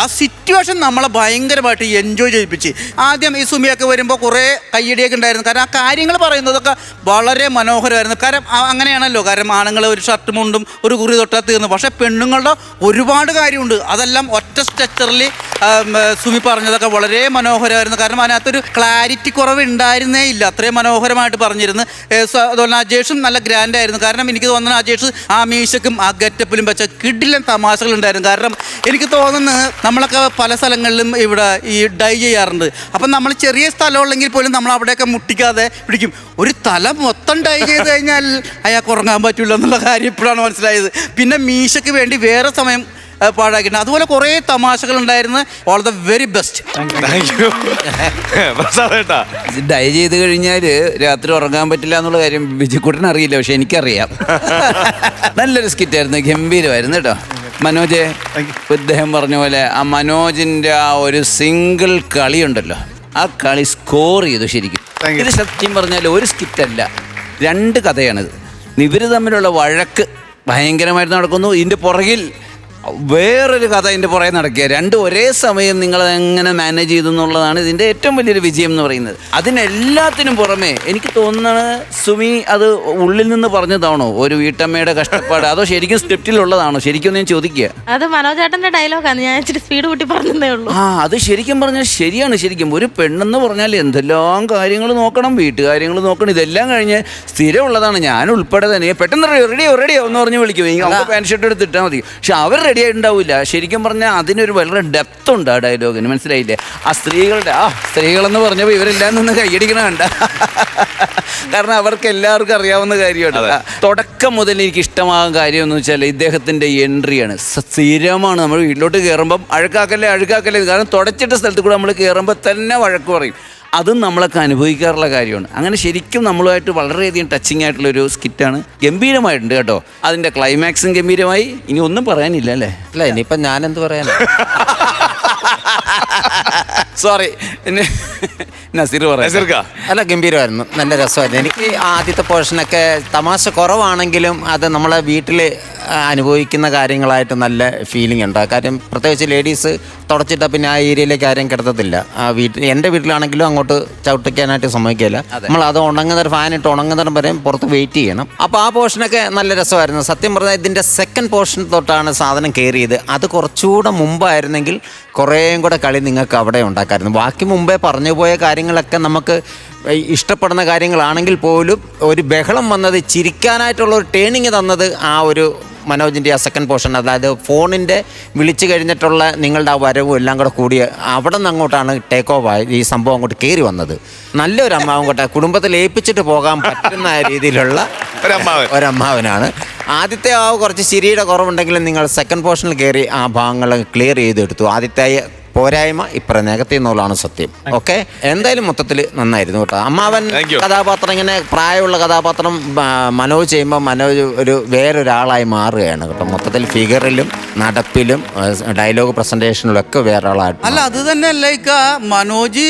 ആ സിറ്റുവേഷൻ നമ്മളെ ഭയങ്കരമായിട്ട് എൻജോയ് ചെയ്യിപ്പിച്ച്. ആദ്യം ഈ സുമിയൊക്കെ വരുമ്പോൾ കുറേ കയ്യടിയൊക്കെ ഉണ്ടായിരുന്നു. കാരണം ആ കാര്യങ്ങൾ പറയുന്നതൊക്കെ വളരെ മനോഹരമായിരുന്നു. കാരണം അങ്ങനെയാണല്ലോ, കാരണം ആണുങ്ങൾ ഒരു ഷർട്ട് മുണ്ടും ഒരു കുറി തൊട്ടാൽ തീർന്നു. പക്ഷേ പെണ്ണുങ്ങളുടെ ഒരുപാട് കാര്യമുണ്ട്. അതെല്ലാം ഒറ്റ സ്ട്രക്ചറിൽ സുമി പറഞ്ഞതൊക്കെ വളരെ മനോഹരമായിരുന്നു. കാരണം അതിനകത്തൊരു ക്ലാരിറ്റി കുറവ് ഉണ്ടായിരുന്നേ ഇല്ല, അത്രയും മനോഹരമായിട്ട് പറഞ്ഞിരുന്നു. അതുപോലെ അജേഷും നല്ല ഗ്രാൻഡ് ആയിരുന്നു. കാരണം എനിക്ക് തോന്നുന്നു അജേഷ് ആ മീശക്കും ആ ഗെറ്റപ്പിലും വെച്ച കിടിലൻ തമാശകളുണ്ടായിരുന്നു. കാരണം എനിക്ക് തോന്നുന്നത് നമ്മളൊക്കെ പല സ്ഥലങ്ങളിലും ഇവിടെ ഈ ഡൈ ചെയ്യാറുണ്ട്. അപ്പം നമ്മൾ ചെറിയ സ്ഥലമുള്ളെങ്കിൽ പോലും നമ്മൾ അവിടെയൊക്കെ മുട്ടിക്കാതെ പിടിക്കും. ഒരു തല മൊത്തം ഡൈ ചെയ്ത് കഴിഞ്ഞാൽ അയാൾക്ക് ഉറങ്ങാൻ പറ്റില്ല എന്നുള്ള കാര്യം ഇപ്പോഴാണ് മനസ്സിലായത്. പിന്നെ മീശയ്ക്ക് വേണ്ടി വേറെ സമയം പാഴാക്കിയിട്ടുണ്ട്. അതുപോലെ കുറേ തമാശകൾ ഉണ്ടായിരുന്നു. All the very best. Dye ചെയ്ത് കഴിഞ്ഞാൽ രാത്രി ഉറങ്ങാൻ പറ്റില്ല എന്നുള്ള കാര്യം ബിജുക്കുട്ടന് അറിയില്ല, പക്ഷെ എനിക്കറിയാം. നല്ലൊരു സ്കിറ്റായിരുന്നു, ഗംഭീരമായിരുന്നു കേട്ടോ. മനോജ് ഇദ്ദേഹം പറഞ്ഞ പോലെ ആ മനോജിൻ്റെ ആ ഒരു സിംഗിൾ കളിയുണ്ടല്ലോ, ആ കളി സ്കോർ ചെയ്തു ശരിക്കും. ഇത് സത്യം പറഞ്ഞാൽ ഒരു സ്കിറ്റല്ല, 2 കഥയാണിത്. ഇവർ തമ്മിലുള്ള വഴക്ക് ഭയങ്കരമായിട്ട് നടക്കുന്നു. ഇതിൻ്റെ പുറകിൽ വേറൊരു കഥ ഇതിൻ്റെ പുറകെ നടക്കുക. 2 ഒരേ സമയം നിങ്ങൾ എങ്ങനെ മാനേജ് ചെയ്തു എന്നുള്ളതാണ് ഇതിൻ്റെ ഏറ്റവും വലിയൊരു വിജയം എന്ന് പറയുന്നത്. അതിനെല്ലാത്തിനും പുറമെ എനിക്ക് തോന്നുന്നത് സുമി അത് ഉള്ളിൽ നിന്ന് പറഞ്ഞതാണോ ഒരു വീട്ടമ്മയുടെ കഷ്ടപ്പാട്, അതോ ശരിക്കും സ്ക്രിപ്റ്റിലുള്ളതാണോ? ശരിക്കും ഞാൻ ചോദിക്കുക. അത് മനോജേട്ടന്റെ ഡയലോഗാണ്, ഞാൻ ഇച്ചിരി സ്പീഡ് കൂട്ടി പറഞ്ഞതേ ഉള്ളൂ. അത് ശരിക്കും പറഞ്ഞാൽ ശരിയാണ്. ശരിക്കും ഒരു പെണ്ണെന്ന് പറഞ്ഞാൽ എന്തെല്ലാം കാര്യങ്ങൾ നോക്കണം, വീട്ടുകാര്യങ്ങൾ നോക്കണം, ഇതെല്ലാം കഴിഞ്ഞ് സ്ഥിരമുള്ളതാണ്. ഞാൻ ഉൾപ്പെടെ തന്നെ പെട്ടെന്ന് റെഡിയോ എന്ന് പറഞ്ഞ് വിളിക്കും, നമുക്ക് പാൻറ് ഷർട്ട് എടുത്തിട്ടാൽ മതി. പക്ഷെ അവർ റെഡി ആയിട്ടുണ്ടാവില്ല. ശരിക്കും പറഞ്ഞാൽ അതിനൊരു വളരെ ഡെപ്ത് ഉണ്ട് ആ ഡയലോഗിന്, മനസ്സിലായില്ലേ? ആ സ്ത്രീകളെന്ന് പറഞ്ഞപ്പോൾ ഇവരെല്ലാം നിന്ന് കൈയടിക്കണ കണ്ട. കാരണം അവർക്ക് എല്ലാവർക്കും അറിയാവുന്ന കാര്യമാണ്. തുടക്കം മുതൽ എനിക്ക് ഇഷ്ടമാകാൻ കാര്യം എന്ന് വെച്ചാൽ ഇദ്ദേഹത്തിൻ്റെ എൻട്രിയാണ്. സ്ഥിരമാണ്. നമ്മൾ വീട്ടിലോട്ട് കയറുമ്പം അഴുക്കാക്കല്ലേ. കാരണം തുടച്ചിട്ട സ്ഥലത്ത് കൂടെ നമ്മൾ കയറുമ്പോൾ തന്നെ വഴക്ക് പറയും. അതും നമ്മളൊക്കെ അനുഭവിക്കാറുള്ള കാര്യമാണ്. അങ്ങനെ ശരിക്കും നമ്മളുമായിട്ട് വളരെയധികം ടച്ചിങ് ആയിട്ടുള്ളൊരു സ്കിറ്റാണ്. ഗംഭീരമായിട്ടുണ്ട് കേട്ടോ. അതിൻ്റെ ക്ലൈമാക്സും ഗംഭീരമായി. ഇനി ഒന്നും പറയാനില്ല അല്ലേ? അല്ല, ഇനിയിപ്പം ഞാനെന്ത് പറയാൻ. സോറി, നസീർ പറയാ. അല്ല, ഗംഭീരമായിരുന്നു, നല്ല രസമായിരുന്നു. എനിക്ക് ആദ്യത്തെ പോർഷനൊക്കെ തമാശ കുറവാണെങ്കിലും അത് നമ്മളെ വീട്ടിൽ അനുഭവിക്കുന്ന കാര്യങ്ങളായിട്ട് നല്ല ഫീലിംഗ് ഉണ്ട്. കാര്യം പ്രത്യേകിച്ച് ലേഡീസ് തുടച്ചിട്ടാൽ പിന്നെ ആ ഏരിയയിലേക്ക് ആരെയും കിടത്തത്തില്ല. ആ എൻ്റെ വീട്ടിലാണെങ്കിലും അങ്ങോട്ട് ചവിട്ടിക്കാനായിട്ട് സമ്മതിക്കില്ല. നമ്മൾ അത് ഉണങ്ങുന്ന ഫാനിട്ട് ഉണങ്ങുന്നതിന് വരെ പുറത്ത് വെയിറ്റ് ചെയ്യണം. അപ്പോൾ ആ പോർഷനൊക്കെ നല്ല രസമായിരുന്നു. സത്യം പറഞ്ഞാൽ ഇതിൻ്റെ സെക്കൻഡ് പോർഷൻ തൊട്ടാണ് സാധനം കയറിയത്. അത് കുറച്ചുകൂടെ മുമ്പായിരുന്നെങ്കിൽ കുറേയും കൂടെ കളി നിങ്ങൾക്ക് അവിടെ ഉണ്ടാക്കാമായിരുന്നു. ബാക്കി മുമ്പേ പറഞ്ഞു പോയ കാര്യങ്ങളൊക്കെ നമുക്ക് ഇഷ്ടപ്പെടുന്ന കാര്യങ്ങളാണെങ്കിൽ പോലും ഒരു ബഹളം വന്നത്, ചിരിക്കാനായിട്ടുള്ള ഒരു ടേണിങ് തന്നത് ആ ഒരു മനോജിൻ്റെ ആ സെക്കൻഡ് പോർഷൻ. അതായത് ഫോണിൻ്റെ വിളിച്ചു കഴിഞ്ഞിട്ടുള്ള നിങ്ങളുടെ ആ വരവും എല്ലാം കൂടെ കൂടി അവിടെ നിന്ന് അങ്ങോട്ടാണ് ടേക്ക് ഓഫ് ആയി ഈ സംഭവം അങ്ങോട്ട് കയറി വന്നത്. നല്ലൊരു അമ്മാവൻ കൂട്ടെ, കുടുംബത്തിൽ ഏൽപ്പിച്ചിട്ട് പോകാൻ പറ്റുന്ന രീതിയിലുള്ള ഒരമ്മാവനാണ്. ആദ്യത്തെ ആ കുറച്ച് ചിരിയുടെ കുറവുണ്ടെങ്കിലും നിങ്ങൾ സെക്കൻഡ് പോർഷനിൽ കയറി ആ ഭാഗങ്ങൾ ക്ലിയർ ചെയ്തെടുത്തു. ആദ്യത്തെ പോരായ്മ ഇപ്പറ നെഗറ്റീവ് എന്നുള്ളതാണ് സത്യം. ഓക്കെ, എന്തായാലും മൊത്തത്തിൽ നന്നായിരുന്നു കേട്ടോ. അമ്മാവൻ Thank you. കഥാപാത്രം ഇങ്ങനെ പ്രായമുള്ള കഥാപാത്രം മനോജ് ചെയ്യുമ്പോൾ മനോജ് ഒരു വേറൊരാളായി മാറുകയാണ് കേട്ടോ. മൊത്തത്തിൽ ഫിഗറിലും നടപ്പിലും ഡയലോഗ് പ്രസന്റേഷനിലും ഒക്കെ വേറെ ആളായിട്ട്. അല്ല, അത് തന്നെ ലൈക്ക് മനോജ്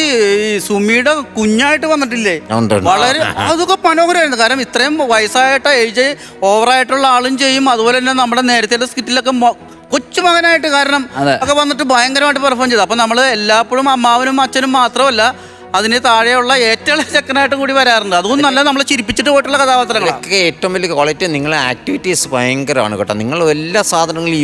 ഈ സുമിയുടെ കുഞ്ഞായിട്ട് വന്നിട്ടില്ലേ, ഉണ്ട്. വളരെ അതൊക്കെ മനോഹരമായിരുന്നു. കാരണം ഇത്രയും വയസ്സായിട്ട് ഏജ് ഓവറായിട്ടുള്ള ആളും ചെയ്യും. അതുപോലെ തന്നെ നമ്മുടെ നേരത്തെ സ്കിറ്റിലൊക്കെ കൊച്ചുമകനായിട്ട് കാരണം ഒക്കെ വന്നിട്ട് ഭയങ്കരമായിട്ട് പെർഫോം ചെയ്തു. അപ്പൊ നമ്മള് എല്ലാപ്പോഴും അമ്മാവനും അച്ഛനും മാത്രമല്ല, അതിന് താഴെയുള്ള ഏറ്റവും ചെക്കനായിട്ടും കൂടി വരാറുണ്ട്. അതൊന്നും നല്ല നമ്മളെ ചിരിപ്പിച്ചിട്ട് പോയിട്ടുള്ള കഥാപാത്രങ്ങളൊക്കെ. ഏറ്റവും വലിയ ക്വാളിറ്റി നിങ്ങളെ ആക്ടിവിറ്റീസ് ഭയങ്കരമാണ് കേട്ടോ. നിങ്ങൾ എല്ലാ സാധനങ്ങളും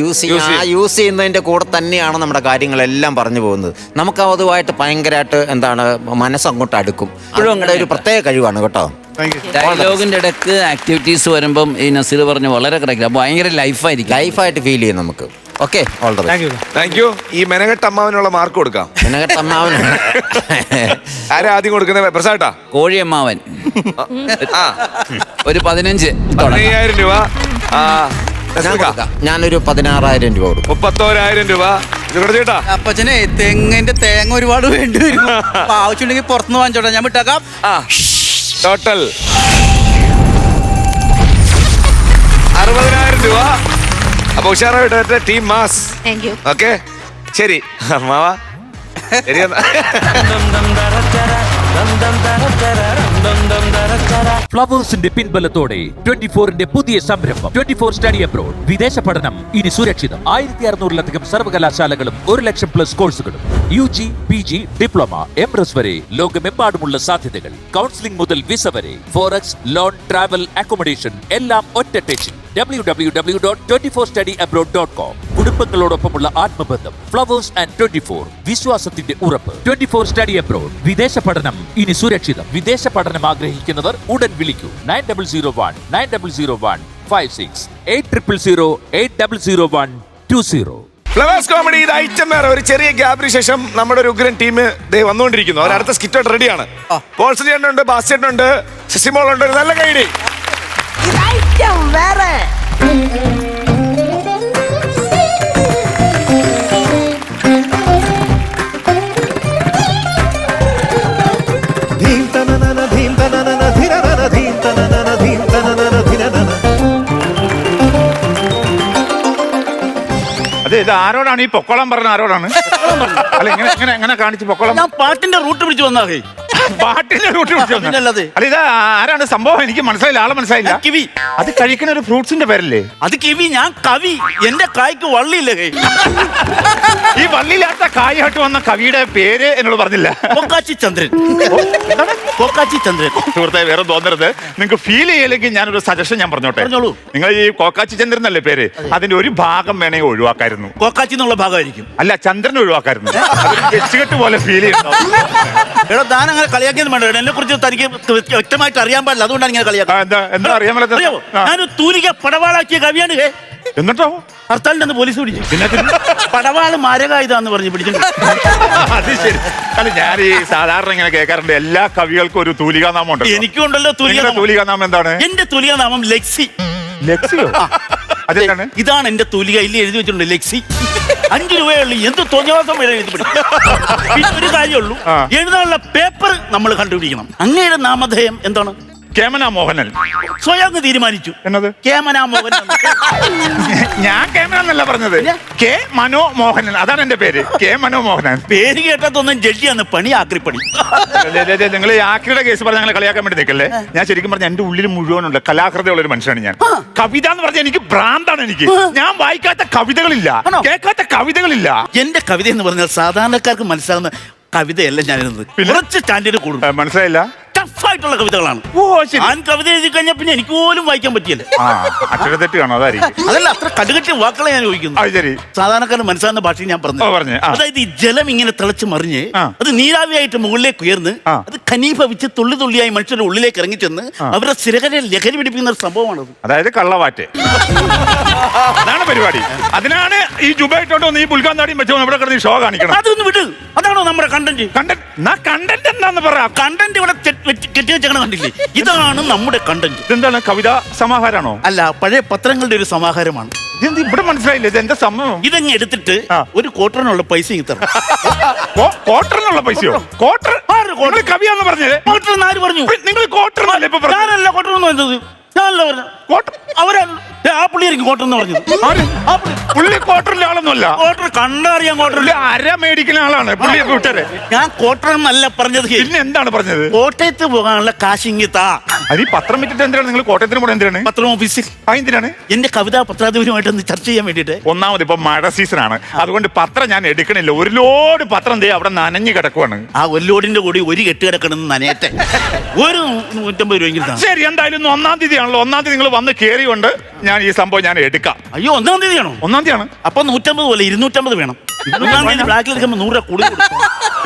യൂസ് ചെയ്യുന്നതിൻ്റെ കൂടെ തന്നെയാണ് നമ്മുടെ കാര്യങ്ങളെല്ലാം പറഞ്ഞു പോകുന്നത്. നമുക്ക് അതുമായിട്ട് ഭയങ്കരമായിട്ട് എന്താണ് മനസ്സങ്ങോട്ട് അടുക്കും. ഇപ്പോഴും നിങ്ങളുടെ ഒരു പ്രത്യേക കഴിവാണ് കേട്ടോ. ഡയലോഗിന്റെ ഇടയ്ക്ക് ആക്ടിവിറ്റീസ് വരുമ്പം ഈ നസീർ പറഞ്ഞ വളരെ കറക്റ്റ്. ഭയങ്കര ലൈഫായിട്ട് ഫീൽ ചെയ്യും നമുക്ക്. Okay, all the best. Thank U. ഈ മെനകെട്ട അമ്മാവനുള്ള മാർക്ക് കൊടുക്കാം. മെനകെട്ട അമ്മാവൻ ആരാ ആദ്യം കൊടുക്കുന്നത്? പ്രസാദാ? കോഴിയമ്മാവൻ ഒരു 15. 15,000 രൂപ. ഞാനൊരു 16,000 രൂപ കൊടുക്കും. 31,000 രൂപ. ചേട്ടാ, അപ്പച്ചനെ തെങ്ങിന്റെ തേങ്ങ ഒരുപാട് വേണ്ടി വരും. ആവശ്യമുണ്ടെങ്കിൽ പുറത്തുനിന്ന് വാങ്ങിച്ചോട്ടെ, ഞാൻ വിട്ടേക്കാം. ടോട്ടൽ 60,000 രൂപ. അപ്പൊ ഉഷാറായിട്ട് team mass. Thank you. Okay, ശരി മാവ, ശരി എന്നാ. ഫ്ലവേഴ്സിന്റെ പിൻബലത്തോടെ 24ന്റെ പുതിയ സംരംഭം 24 സ്റ്റഡി അബ്രോഡ്. വിദേശ പഠനം ഇനി സുരക്ഷിതം. 1600-ലധികം സർവകലാശാലകളും 1,00,000+ കോഴ്സുകളും. UG, PG, ഡിപ്ലോമ, MRS വരെ ലോകമെമ്പാടുമുള്ള സാധ്യതകൾ. കൗൺസിലിംഗ് മുതൽ വിസ വരെ. ഫോറക്സ്, ലോൺ, ട്രാവൽ, അക്കോമഡേഷൻ എല്ലാം ഒറ്റ ടെച്ചിൽ. www.24studyabroad.com. കുടുംബങ്ങളോടൊപ്പമുള്ള ആത്മബന്ധം. ഫ്ലവേഴ്സ് ആൻഡ് 24, വിശ്വാസത്തിന്റെ ഉറപ്പ്. 24 സ്റ്റഡി അബ്രോഡ്. വിദേശ പഠനം ഇനി സുരക്ഷിതം. വിദേശ പഠനം ആഗ്രഹിക്കുന്നവർ ഉടൻ വിളിക്കൂ. 9001 800 800120. ഫ്ലവേഴ്സ് കോമഡി ഇത് ഐറ്റം വേറെ. ഒരു ചെറിയ ഗ്യാപ്പിന് ശേഷം നമ്മുടെ ഒരു ഉഗ്രൻ ടീം വന്നുകൊണ്ടിരിക്കുന്നു. അവർ അടുത്ത സ്കിറ്റ് റെഡിയാണ്. പോൾസൺ ചേട്ടനുണ്ട്, ബാസ് ചേട്ടനുണ്ട്, സിസിമോളുണ്ട്. ഒരു നല്ല കൈഡി. അതെ, ഇത് ആരോടാണ് ഈ പൊക്കോളം പറഞ്ഞ? ആരോടാണ്? അല്ല, എങ്ങനെ കാണിച്ച് പൊക്കോളം? ഞാൻ പാട്ടിന്റെ റൂട്ട് പിടിച്ച് വന്നാ. പാട്ടിന്റെ റൂട്ട് പിടിച്ചു വന്നത്. അല്ല, ഇത് ആരാണ് സംഭവം? എനിക്ക് മനസ്സിലായില്ല, ആളെ മനസ്സിലായില്ല. കിവി. അത് കഴിക്കുന്ന ഒരു ഫ്രൂട്ട്സിന്റെ പേരല്ലേ? അത് കിവി. ഞാൻ കവി. എന്റെ കായ്ക്ക് വള്ളിയില്ല. ഈ വള്ളിയില്ലാത്ത കായായിട്ട് വന്ന കവിയുടെ പേര് എന്നോട് പറഞ്ഞില്ല. കൊക്കാച്ചി ചന്ദ്രൻ. കൊക്കാച്ചി ചന്ദ്രൻ. സുഹൃത്തെ, വേറെ തോന്നരുത്. നിങ്ങൾക്ക് ഫീൽ ചെയ്യില്ലെങ്കിൽ ഞാനൊരു സജഷൻ ഞാൻ പറഞ്ഞോട്ടെ. നിങ്ങൾ ഈ കോക്കാച്ചി ചന്ദ്രൻ എന്നല്ലേ പേര്? അതിന്റെ ഒരു ഭാഗം വേണമെങ്കിൽ ഒഴിവാക്കായിരുന്നു. കൊക്കാച്ചി എന്നുള്ള ഭാഗമായിരിക്കും. അല്ല, ചന്ദ്രൻ ഒഴിവാക്കായിരുന്നു. വെച്ചുകെട്ട് പോലെ ഫീൽ ചെയ്യുന്നു. എടാ, താൻ അങ്ങനെ കളിയാക്കിയെന്ന് വേണ്ട. എന്നെ കുറിച്ച് തനിക്ക് വ്യക്തമായിട്ട് അറിയാൻ പാടില്ല. അതുകൊണ്ടാണ് ഇങ്ങനെ കളിയാക്കുന്നത്. എന്താ അറിയാൻ അറിയാമോ? ഞാനൊരു തൂലിക പടവാളാക്കിയ കവിയാണ്. എന്നിട്ടോ ഹർത്താലിന്റെ പോലീസ് പിടിച്ചു. പടവാള് മാരകായുധാന്ന് പറഞ്ഞ് പിടിച്ചു. അത് ശരി. അല്ല, ഞാൻ ഈ സാധാരണ ഇങ്ങനെ കേൾക്കാറുണ്ട്, എല്ലാ കവികൾക്കും ഒരു തൂലികാനാമം ഉണ്ട്. എനിക്കും ഉണ്ടല്ലോ തൂലികാനാമം. എന്താണ് എന്റെ തൂലികാനാമം? ലക്സി. ലക്സിയോ? അതെന്താണ്? ഇതാണ് എന്റെ തൂലിക. ഇല്ല, എഴുതി വെച്ചിട്ടുണ്ട് ലക്സി. 5 രൂപയുള്ളൂ. എന്ത് തോന്നിയവാസം വരെ എഴുതി പിടിക്കും. പിന്നെ ഒരു കാര്യമുള്ളൂ, എഴുതാനുള്ള പേപ്പർ നമ്മൾ കണ്ടുപിടിക്കണം. അങ്ങയുടെ നാമധേയം എന്താണ്? കേമന മോഹനൻ. സ്വയം തീരുമാനിച്ചു. എന്നത്? കേമന മോഹനൻ. ഞാൻ കേമന എന്നല്ല പറഞ്ഞത്, കെ മനോ മോഹനൻ. അതാണ് എന്റെ പേര്, കെ മനോ മോഹനൻ. പേര് കേട്ടതൊന്നും ജഡ്ജിയാണ്. പണി ആക്രിപ്പണി. നിങ്ങൾ ഈ ആക്രിയുടെ കേസ് പറഞ്ഞ ഞങ്ങളെ കളിയാക്കാൻ വേണ്ടി നിൽക്കല്ലേ. ഞാൻ ശരിക്കും പറഞ്ഞ എന്റെ ഉള്ളിൽ മുഴുവനുള്ള കലാകൃതയുള്ള ഒരു മനുഷ്യനാണ് ഞാൻ. കവിത എന്ന് പറഞ്ഞാൽ എനിക്ക് ഭ്രാന്താണ്. എനിക്ക് ഞാൻ വായിക്കാത്ത കവിതകളില്ല, കേൾക്കാത്ത കവിതകളില്ല. എന്റെ കവിത എന്ന് പറഞ്ഞാൽ സാധാരണക്കാർക്ക് മനസ്സിലാകുന്ന കവിതയല്ല ഞാൻ എഴുതുന്നത്. കുറച്ച് സ്റ്റാൻഡേർഡ് കൂടും. മനസ്സിലായില്ല? ടഫായിട്ടുള്ള കവിതകളാണ്. ഞാൻ കവിത എഴുതി കഴിഞ്ഞാൽ പിന്നെ എനിക്ക് പോലും വായിക്കാൻ പറ്റിയല്ലേ. അക്ഷരത്തെറ്റ് കാണോ? അതായിരിക്കും. അതല്ല, അത്ര കടുകട്ടി വാക്കുകളെ ഞാൻ ചോദിക്കുന്നു. സാധാരണക്കാരന് മനസ്സിലാകുന്ന ഭാഷയിൽ ഞാൻ പറഞ്ഞു. അതായത് ഈ ജലം ഇങ്ങനെ തിളച്ച് മറിഞ്ഞ് അത് നീരാവിയായിട്ട് മുകളിലേക്ക് ഉയർന്ന് അത് ഖനീഭവിച്ച് തുള്ളി തുള്ളിയായി മനുഷ്യരുടെ ഉള്ളിലേക്ക് ഇറങ്ങിച്ചെന്ന് അവരുടെ സ്ഥിരകരെ ലഹരി പിടിപ്പിക്കുന്ന ഒരു സംഭവമാണത്. അതായത് കള്ളവാറ്റ്. അതാണ് പരിപാടി. അതിനാണ് ഈ ജുബായിട്ടോട്ടോ നീ പുൽക്കാന്താടിയും വെച്ചോ ഇവിടെ കിടന്ന് ഷോ കാണിക്കണം. അതൊന്ന് വിട്. അതാണോ നമ്മുടെ കണ്ടന്റ്? കണ്ടന്റ് എന്താന്ന് പറ. കണ്ടന്റ് ഇവിടെ കെട്ടിവെച്ചേക്കണ കണ്ടില്ലേ? ഇതാണ് നമ്മുടെ കണ്ടന്റ്. ഇതെന്താണ്? കവിതാ സമാഹാരമാണോ? അല്ല, പഴയ പത്രങ്ങളുടെ ഒരു സമാഹാരമാണ്. ഇതെന്ത് ഇവിടെ മനസ്സിലായില്ല ഇത് എന്താ സംഭവം? ഇതങ്ങ് എടുത്തിട്ട് ഒരു ക്വാർട്ടറിനുള്ള പൈസ ഇങ്ങ് തരണം. ക്വാർട്ടറിനുള്ള പൈസയോ? ക്വാർട്ടർ കവിയാന്ന് പറഞ്ഞത് ക്വാർട്ടർ ആര് പറഞ്ഞു? നിങ്ങൾ ക്വാർട്ടർ ഇപ്പൊ ഞാനല്ല ക്വാർട്ടർ എന്ന് പറഞ്ഞത്. ഞാനല്ല പറഞ്ഞത്. അവരാ ആ പുള്ളിയായിരിക്കും ക്വാർട്ടർ എന്ന് പറഞ്ഞത്. പുള്ളി ക്വാർട്ടറിലെ ആളൊന്നുമല്ല. ക്വാർട്ടർ കണ്ടറിയാൻ ക്വാർട്ടറിൽ അര മേടിക്കുന്ന ആളാണ് പുള്ളി. കൂട്ടരെ ഞാൻ ക്വാർട്ടർ എന്നല്ല പറഞ്ഞത്. പിന്നെ എന്താണ് പറഞ്ഞത്? കോട്ടയത്ത് പോകാനുള്ള കാശ് ഇങ്ങിത്താ. അത് ഈ പത്രം വിറ്റിട്ട് എന്തിനാണ് നിങ്ങൾ കോട്ടയത്തിന് പോണത്? എന്തിനാണ് പത്രം ഓഫീസിൽ? എന്തിനാണ്? എന്റെ കവിതാ പത്രാധിപരുമായിട്ട് ഒന്ന് ചർച്ച ചെയ്യാൻ വേണ്ടിട്ട്. ഒന്നാമത് ഇപ്പൊ മഴ സീസണാണ്, അതുകൊണ്ട് പത്രം ഞാൻ എടുക്കണില്ല. ഒരു ലോഡ് പത്രം അവിടെ നനഞ്ഞു കിടക്കുവാണ്. ആ ഒരു ലോഡിന്റെ കൂടി ഒരു കെട്ട് കിടക്കണമെന്ന് നനയട്ടെ. ഒരു 150 രൂപയെങ്കിലും. ശരി, എന്തായാലും 1-ാം തീയതി ആണല്ലോ. 1-ാം തീയതി നിങ്ങൾ വന്ന് കയറിയുണ്ട്. ഞാൻ ഈ സംഭവം ഞാൻ എടുക്കാം. അയ്യോ 1-ാം തീയതിയാണോ? 1-ാം തീയതിയാണ്. അപ്പൊ 150 പോലെ 250 വേണം. 1-ാം തീയതി ബ്ലാക്കിൽ എടുക്കുമ്പോൾ 100 രൂപ കൂടി.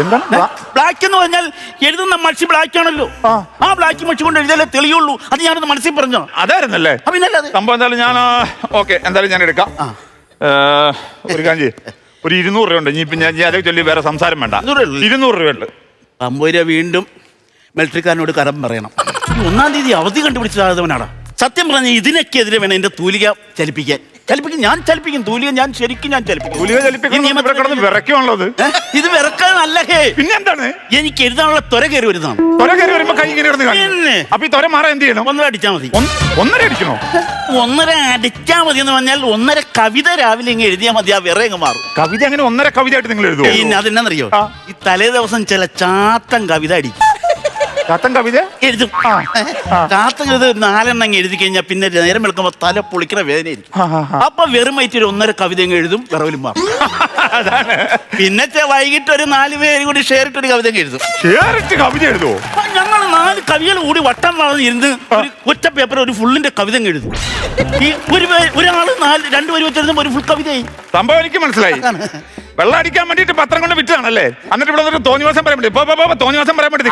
എന്താണ് ബ്ലാക്ക് എന്ന് പറഞ്ഞാൽ എഴുതുന്ന മഷി ബ്ലാക്ക് ആണല്ലോ. ആ ബ്ലാക്ക് മഷി കൊണ്ട് എഴുതിയാലേ തെളിയുള്ളൂ. അത് ഞാനൊന്ന് മനസ്സിൽ പറഞ്ഞോ. അതായിരുന്നല്ലേ സംഭവം? എന്തായാലും ഞാൻ ഓക്കെ, എന്തായാലും ഞാൻ എടുക്കാം. ഒരു കാഞ്ചി ഒരു 200 രൂപ ഉണ്ട്. ഇനി പിന്നെ അതേ ചൊല്ലി വേറെ സംസാരം വേണ്ട. 200 രൂപയുണ്ട്. 50 രൂപ വീണ്ടും മിലിറ്ററിക്കാരനോട് കരം പറയണം. 1-ാം തീയതി അവധി കണ്ടുപിടിച്ചതാണാടാ. സത്യം പറഞ്ഞ ഇതിനൊക്കെതിരെ വേണം എന്റെ തൂലിക ചലിപ്പിക്കാൻ. ഞാൻ ചലിപ്പിക്കും തൂലിക. ഞാൻ ശരിക്കും ഞാൻ ചലിപ്പിക്കും. വിറയ്ക്കുവാണല്ലോ. ഇത് വിറക്കാനല്ല. പിന്നെ എന്താണ്? എനിക്ക് എഴുതാനുള്ള ത്വര കയറി വരുന്നതാണ്. ത്വര കയറി വരുമ്പോ കൈ ഇങ്ങനെ അപ്പൊ ഈ ത്വര മാറാൻ എന്ത് ചെയ്യണം? 1.5 അടിച്ചാൽ മതി. 1.5 അടിക്കണോ? 1.5 അടിച്ചാൽ മതി എന്ന് പറഞ്ഞാൽ 1.5 കവിത രാവിലെ ഇങ്ങനെ എഴുതിയാൽ മതി. ആ വിറയങ്ങ് മാറും. കവിത അങ്ങനെ 1.5 കവിതയായിട്ട് നിങ്ങൾ എഴുതുമോ? പിന്നെ അതെന്നറിയോ, ഈ തലേ ദിവസം ചില ചാത്തൻ കവിത അടിക്കും. ചാത്തൻ കവിത എഴുതും. ചാത്തൻ കവിത 4 എഴുതി കഴിഞ്ഞാൽ പിന്നെ നേരം വെളുക്കുമ്പോ തല പൊളിക്കുന്ന വേദനയായിരിക്കും. അപ്പൊ വെറും വൈറ്റ് ഒരു 1.5 കവിത എഴുതും, വിറവിലും മാറും. പിന്നെ വൈകിട്ട് ഒരു 4 പേര് കൂടി ഷെയർ ഇട്ടൊരു കവിത എഴുതും. കവിത എഴുതുമോ? ഞങ്ങൾ 4 കവികൾ കൂടി വട്ടം വളർന്നിരുന്ന് ഒരു ഒറ്റ പേപ്പർ ഒരു ഫുള്ളിന്റെ കവിത എഴുതും. ഈ ഒരാള് 2 പേര് വെച്ചെഴുതുമ്പോ ഒരു ഫുൾ കവിതയായി. സംഭവം എനിക്ക് മനസ്സിലായി. വെള്ളം അടിക്കാൻ വേണ്ടിട്ട് പത്രം കൊണ്ട് വിറ്റാണല്ലേ? എന്നിട്ട് ഇവിടെ തോന്നിവാസം പറയാൻ വേണ്ടി തോന്നിവാസം പറയാൻ വേണ്ടി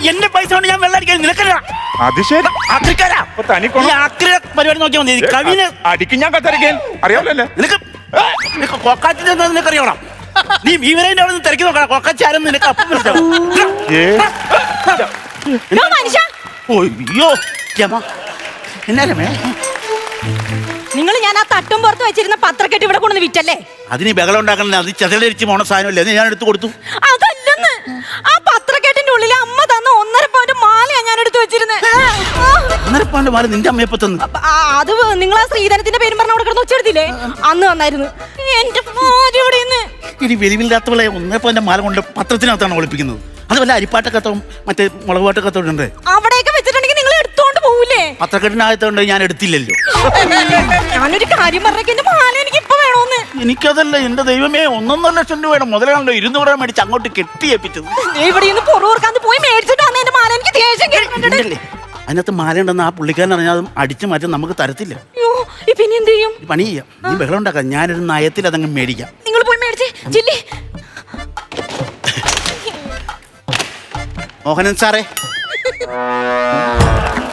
എന്റെ പൈസ കൊണ്ട് ഞാൻ വെള്ളം അടിക്കാൻ നിനക്കല്ല. അത് ശരി. പരിപാടി നോക്കിയാൽ മതി. കവിനെ അടിക്കും ഞാൻ കത്തറിക്കാൻ അറിയാമല്ലോ. നിനക്ക് കൊക്കാച്ചിൽ നിനക്കറിയണം. നീ ഇവരെ അവിടെ തിരക്കി നോക്കണം. കൊക്കാച്ചാരും നിനക്ക് അപ്പം അയ്യോ എന്നാ നിങ്ങൾ ഞാൻ ആ തട്ടും പുറത്ത് വെച്ചിരുന്ന പത്രക്കെട്ട് ഇവിടെ കൊണ്ടു വിറ്റല്ലേ? അതിന് ബഹളം ഉണ്ടാക്കണല്ലേ? അത് ചതലരിച്ച് പോണ സാധനമല്ലേ? അത് ഞാൻ എടുത്തു കൊടുത്തു. അതല്ലെന്ന്, ആ പത്രക്കെട്ടിന്റെ ഉള്ളിൽ അമ്മ തന്ന 1.5 പവന്റെ മാലയാ ഞാൻ എടുത്തു വെച്ചിരുന്നത്. 1.5 പവന്റെ മാല നിന്റെ അമ്മയപ്പ തന്നു? അത് നിങ്ങൾ ആ ശ്രീധനത്തിന്റെ പേരും പറഞ്ഞ അവിടെ കിടന്ന് വെച്ചെടുത്തില്ലേ? അന്ന് വന്നായിരുന്നു. എന്റെ ഇനി വെളിവില്ലാത്തവളെ 1.5 പവന്റെ മാല കൊണ്ട് പത്രത്തിനകത്താണ് ഒളിപ്പിക്കുന്നത്. അത് വല്ല അരിപ്പാട്ടക്കത്തവും മറ്റേ മുളകുപാട്ടക്കത്തവും ഉണ്ട്. അവിടെയൊക്കെ വെച്ചിട്ടുണ്ടെങ്കിൽ നിങ്ങൾ എടുത്തോണ്ട് പോകൂലേ? പത്രക്കെട്ടിനകത്തോണ്ട് ഞാൻ എടുത്തില്ലല്ലോ. ഞാനൊരു കാര്യം പറഞ്ഞേക്ക്, എന്റെ മാല എനിക്ക് ഇപ്പൊ വേണോന്ന്. എനിക്കതല്ല, എന്റെ ദൈവമേ, 1.5 ലക്ഷം രൂപയുടെ മുതലാണല്ലോ 200 രൂപ മേടിച്ച് അങ്ങോട്ട് കെട്ടിയേപ്പിച്ചത്. ഇവിടെ നിന്ന് പുറകോർക്കാൻ പോയി മേടിച്ചിട്ടാണ് എന്റെ മാല. എനിക്ക് ദേഷ്യം കേട്ടിട്ടുണ്ടല്ലേ? അതിനകത്ത് മാല ഉണ്ടെന്ന് ആ പുള്ളിക്കാരൻ അറിഞ്ഞാൽ അടിച്ചു മാറ്റി നമുക്ക് തരത്തില്ല. പിന്നെ എന്ത് ചെയ്യും? പണി ചെയ്യാം. നീ ബഹളം ഉണ്ടാക്കാം. ഞാനൊരു നയത്തിൽ അതങ്ങ് മേടിക്കാം. നിങ്ങൾ പോയി മേടിച്ചേ. ചില്ലി മോഹനൻ സാറേ,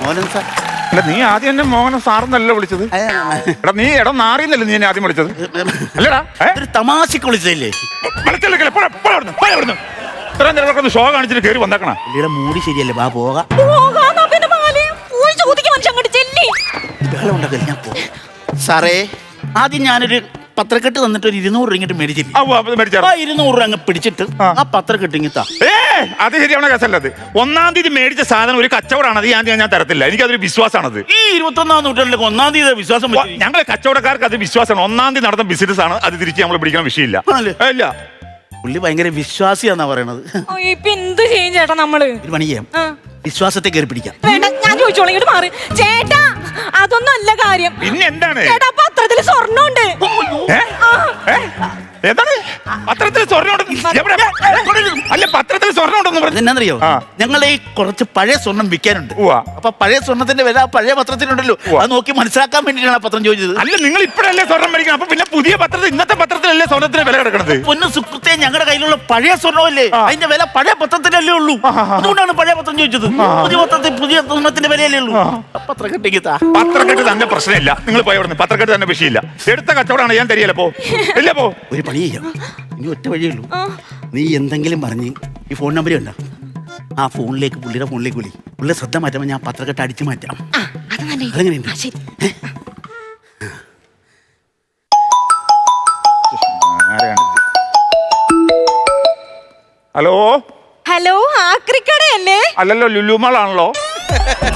മോഹനൻ സാർ. അല്ല, നീ ആദ്യം എന്നെ മോഹനൻ സാറെന്നല്ല വിളിച്ചത്. എടാ നീ നാറിയെന്നല്ലേ നീ എന്നെ ആദ്യം വിളിച്ചത്? അല്ലടാ, ഒരു തമാശക്ക് വിളിച്ചതല്ലേ? ഇത്രയും നേരം ഷോ കാണിച്ചിട്ട് കയറി വന്നേക്കണം. പുള്ളിയുടെ മൂടി ശരിയല്ലേ? വാ പോകാം. ബഹളം ഉണ്ടാക്കല്ലേ? ഞാൻ പോകാം. സാറേ, ആദ്യം ഞാനൊരു പത്രക്കെട്ട് തന്നിട്ട് ഒരു 200 രൂപ ഇങ്ങോട്ട് മേടിച്ചില്ല. 200 രൂപ അങ്ങ് പിടിച്ചിട്ട് ആ പത്രക്കെട്ട് ഇങ്ങത്താ. അത് ശരിയാവണ കേസല്ലത്. 1-ാം തീയതി മേടിച്ച സാധനം ഒരു കച്ചവടമാണ്. അത് ഞാൻ തരത്തില്ല. എനിക്കതൊരു വിശ്വാസമാണത്. ഈ 21-ാം നൂറ്റാണ്ടിലേക്ക് 1-ാം തീയതി വിശ്വാസം ഞങ്ങളെ കച്ചവടക്കാർക്ക് അത് വിശ്വാസമാണ്. 1-ാം തീയതി നടന്ന ബിസിനസ് ആണ്. അത് തിരിച്ച് നമ്മൾ പിടിക്കുന്ന വിഷയമില്ല. ഇല്ല, പുള്ളി ഭയങ്കര വിശ്വാസിയാന്നാ പറയണത്. ഇപ്പൊ എന്ത് ചെയ്യും ചേട്ടാ? നമ്മള് ഒരു പണി ചെയ്യാം, വിശ്വാസത്തെ കയറി പിടിക്കാം. വേണ്ട, ഞാൻ ചോദിച്ചോളാം. ഇങ്ങോട്ട് മാറി ചേട്ടാ. അതൊന്നും അല്ല കാര്യം. പിന്നെ എന്താണ്? ചേട്ടാ, പത്രത്തിൽ സ്വർണ്ണമുണ്ട്. പത്രത്തിൽ സ്വർണ്ണം അല്ല, പത്രത്തിൽ സ്വർണ്ണം ഉണ്ടെന്ന് പറഞ്ഞു. എന്നറിയോ, ഞങ്ങളെ ഈ കുറച്ച് പഴയ സ്വർണം വിൽക്കാനുണ്ട്. അപ്പൊ പഴയ സ്വർണത്തിന്റെ വില പഴയ പത്രത്തിലുണ്ടല്ലോ, അത് നോക്കി മനസ്സിലാക്കാൻ വേണ്ടിയിട്ടാണ് പത്രം ചോദിച്ചത്. അല്ല, നിങ്ങൾ ഇപ്പോഴല്ലേ സ്വർണം മേടിക്കണം? അപ്പൊ പിന്നെ പുതിയ പത്രത്തിൽ, ഇന്നത്തെ പത്രത്തിലല്ലേ സ്വർണത്തിന് വില കിടക്കുന്നത്? പൊന്നു സുഹൃത്തെ, ഞങ്ങളുടെ കയ്യിലുള്ള പഴയ സ്വർണ്ണമല്ലേ, അതിന്റെ വില പഴയ പത്രത്തിലല്ലേ ഉള്ളൂ. അതുകൊണ്ടാണ് പഴയ പത്രം ചോദിച്ചത്. പുതിയ പത്രത്തിൽ പുതിയ സ്വർണത്തിന്റെ വിലയല്ലേ ഉള്ളൂ. പത്രക്കെട്ട് തന്നെ പ്രശ്നമില്ല. നിങ്ങൾ പോയി അവിടെ പത്രക്കെട്ട് തന്നെ വിഷയമില്ല. എടുത്ത കച്ചവടമാണ്. ഞാൻ തരികയല്ലോ. പോ, ഇല്ല പോ. ഒരു പണി ചെയ്യാം, ഇനി ഒറ്റ വഴിയുള്ളൂ. നീ എന്തെങ്കിലും പറഞ്ഞ് ഈ ഫോൺ നമ്പർ ഉണ്ടോ, ആ ഫോണിലേക്ക്, പുള്ളിയുടെ ഫോണിലേക്ക് വിളി. പുള്ളിയുടെ ശ്രദ്ധ മാറ്റുമ്പോൾ ഞാൻ പത്രക്കെട്ട് അടിച്ചു മാറ്റാം. അതെങ്ങനെയുണ്ട്? ഹലോ ഹലോ ആക്രിക്കടയല്ലേ? അല്ലല്ലോ ലുലുമാളാണല്ലോ.